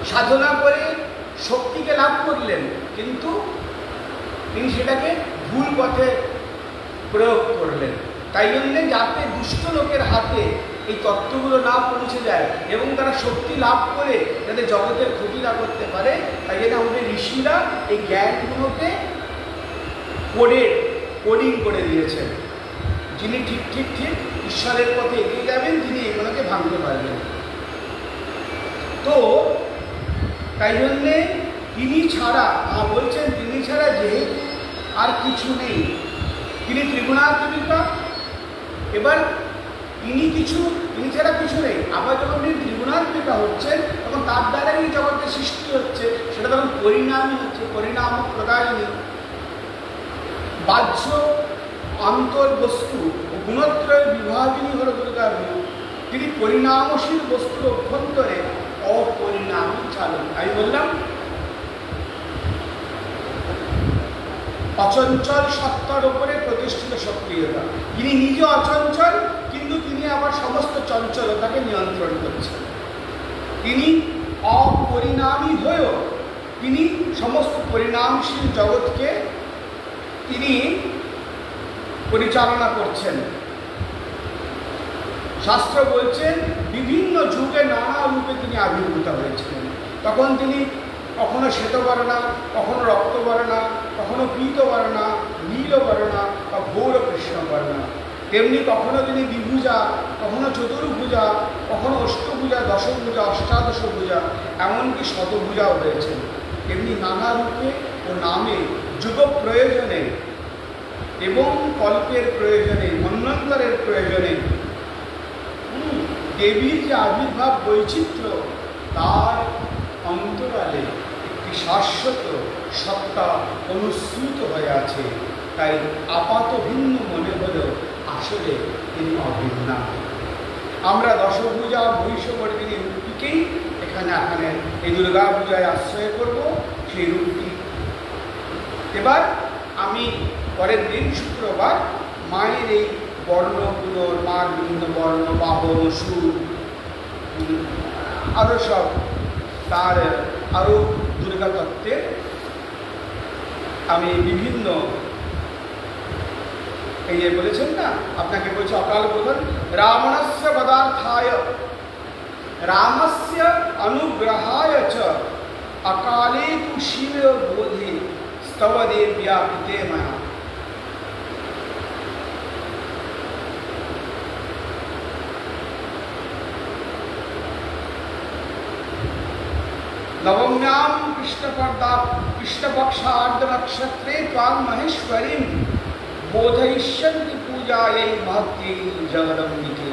সাধনা করে শক্তিকে লাভ করলেন, কিন্তু তিনি সেটাকে ভুল পথে প্রয়োগ করলেন। তাই জন্যে যাতে দুষ্ট লোকের হাতে এই তত্ত্বগুলো না পৌঁছে যায় এবং তারা শক্তি লাভ করে যাতে জগতের ক্ষতি না করতে পারে, তাই জন্য আমাদের ঋষিরা এই জ্ঞানগুলোকে কোডিং করে দিয়েছেন। যিনি ঠিক ঈশ্বরের পথে এগিয়ে যাবেন, তিনি এগুলোকে ভাঙতে পারবেন। তো তাই জন্যে তিনি ছাড়া বলছেন, তিনি ছাড়া যেহেতু আর কিছু নেই, তিনি ত্রিগুণাত্মিকা। এবার তিনি ছাড়া কিছু নেই। আবার যখন তিনি ত্রিগুণাত্মিকা হচ্ছেন তখন তার দ্বারাই এই জগতের সৃষ্টি হচ্ছে, সেটা তখন পরিণামী হচ্ছে, পরিণাম প্রদায়িনী। বাহ্য অন্তর্বস্তু ও গুণত্রয় বিভাগিনী হল দুর্গার রূপ। তিনি পরিণামশীল বস্তুর অভ্যন্তরে অপরিণামী চালক। আমি বললাম অচঞ্চল সত্তার উপরে প্রতিষ্ঠিত সক্রিয়তা। তিনি নিজে অচঞ্চল, কিন্তু তিনি আবার সমস্ত চঞ্চলতাকে নিয়ন্ত্রণ করছেন। তিনি অপরিণামী হয়েও তিনি সমস্ত পরিণামশীল জগৎকে তিনি পরিচালনা করছেন। শাস্ত্র বলছেন বিভিন্ন যুগে নানা রূপে তিনি আবির্ভূত হয়েছিলেন। তখন তিনি কখনো শ্বেতবর্ণা, কখনো রক্তবর্ণা, কখনো পীতবর্ণা, নীলবর্ণা বা গৌর কৃষ্ণবর্ণা। তেমনি কখনো তিনি দ্বিভুজা, কখনো চতুর্ভুজা, কখনো অষ্টভুজা, দশভুজা, অষ্টাদশভুজা, এমনকি শতভুজাও হয়েছেন। তেমনি নানা রূপে ও নামে যুগ প্রয়োজনে এবং কল্পের প্রয়োজনে, মন্বন্তরের প্রয়োজনে দেবীর যে আবির্ভাব বৈচিত্র্য, তার অন্তরালে একটি শাশ্বত সত্তা অনুসৃত হয়ে আছে। তাই আপাত ভিন্ন মনে হলেও আসলে তিনি অভিন্ন। আমরা দশভুজা মহিষমর্দিনী রূপটিকেই এখানে এই দুর্গা পূজায় আশ্রয় করব, সেই রূপটি। এবার আমি পরের দিন শুক্রবার মায়ের এই বর্ণগুলোর, মার বিভিন্ন বর্ণ, বাহন, সুর, আরও সব তার আরও দুর্গা তত্ত্বের আমি বিভিন্ন, এই যে বলেছেন না, আপনাকে বলছে অকাল বোধন রাবণস্য পদার্থায় রামস্য অনুগ্রহায় চ অকালে তু শিব বোধে স্তব দেব্যা পিতে মায়া। नवम्यां कृष्णपक्षार्धनक्षत्रे त्वां महेश्वरीं बोधयिष्यन्ति पूजायै महत्यै जगदम्बिके।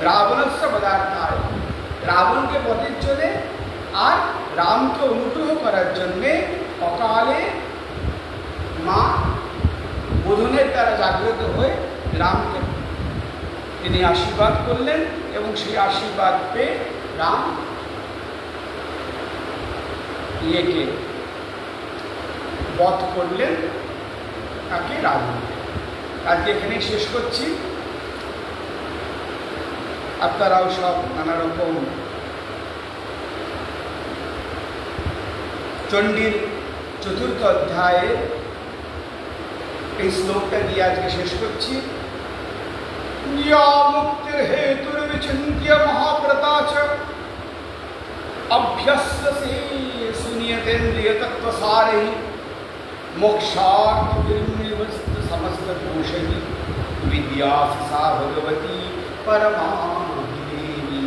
रावणस्य पदार्थाय রাবণকে বধের জন্যে আর রামকে অনুগ্রহ করার জন্যে অকালে মা বোধনের দ্বারা জাগ্রত হয়ে রামকে তিনি আশীর্বাদ করলেন এবং সেই আশীর্বাদ পেয়ে রাম ইয়েকে বধ করলেন, তাকে রাবণকে। আজকে এখানে শেষ করছি। আপনারাও সব নানা রকম চণ্ডীর চতুর্থ অধ্যায়ে এই শ্লোকটা দিয়ে আজকে শেষ করছি। या मुक्तिर्हेतुर्विचिन्त्य महाव्रता च अभ्यस्यसे सुनियतेन्द्रियतत्त्वसारैः मोक्षार्थविनिर्वृत्त समस्तदोषैः विद्यासि सा भगवती परमाभिदेवी।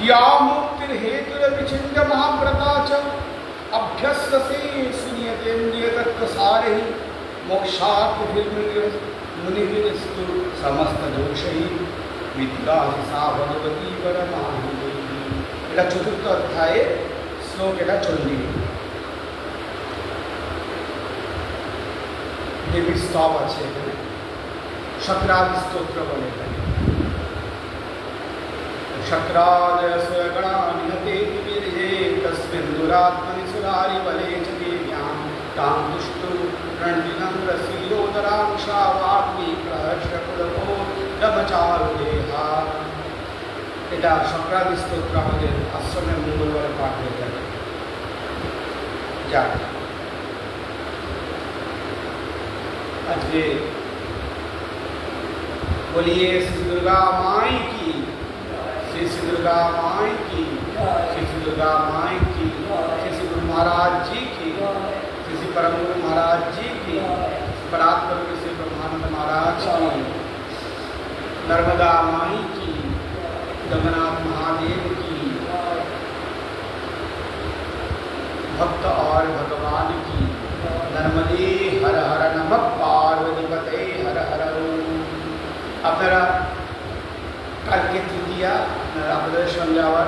या मुक्तिर्हेतुर्विचिन्त्य महाव्रता च अभ्यस्यसे सुनियतेन्द्रियतत्त्वसारैः मोक्षार्थविनिर्वृत्त समस्तदोषैः विद्यासि सा भगवती परमाभिदेवी। এটা চতুর্থ অধ্যায়ে শ্লোক, এটা চণ্ডী দেবীর স্তব আছে এখানে, শক্রাদি স্তোত্র বলে এখানে। शक्रादय स्वगणा निहते विविधे तस्मिन् दुरात्मनि सुरारि बले च देव्यां तां दुष्टु रणविनम्रशीलोदरां शावाग्नि प्रहर्षकुलको ब्रह्मचारुदेहा। এটা শক্রাদি স্তোত্র আমাদের আশ্রমের মঙ্গলবারে পাঠ হয়ে থাকে। যাক, আজকে বলিয়ে শ্রী দুর্গা মাই কি, श्री श्री दुर्गा माई की, श्री श्री दुर्गा माई की, श्री श्री गुरु महाराज जी की, श्री श्री परम गुरु महाराज जी की, परात्पर श्री ब्रह्मानंद महाराज की, नर्मदा माई की, जगन्नाथ महादेव की, भक्त और भगवान की। नर्मदे हर हर नमः पार्वती पते हर हर। আপনারা কালকে তৃতীয়া, আপনাদের সঙ্গে আবার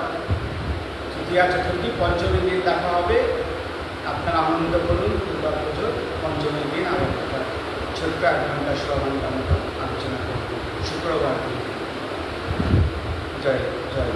তৃতীয়া চতুর্থী পঞ্চমী দিন দেখা হবে। আপনারা আনন্দ করুন। দুর্গা পুজোর পঞ্চমী দিন আবার ছোট্ট 1 ঘন্টা 16 ঘন্টার মতো আলোচনা করব শুক্রবার দিন। জয় জয়।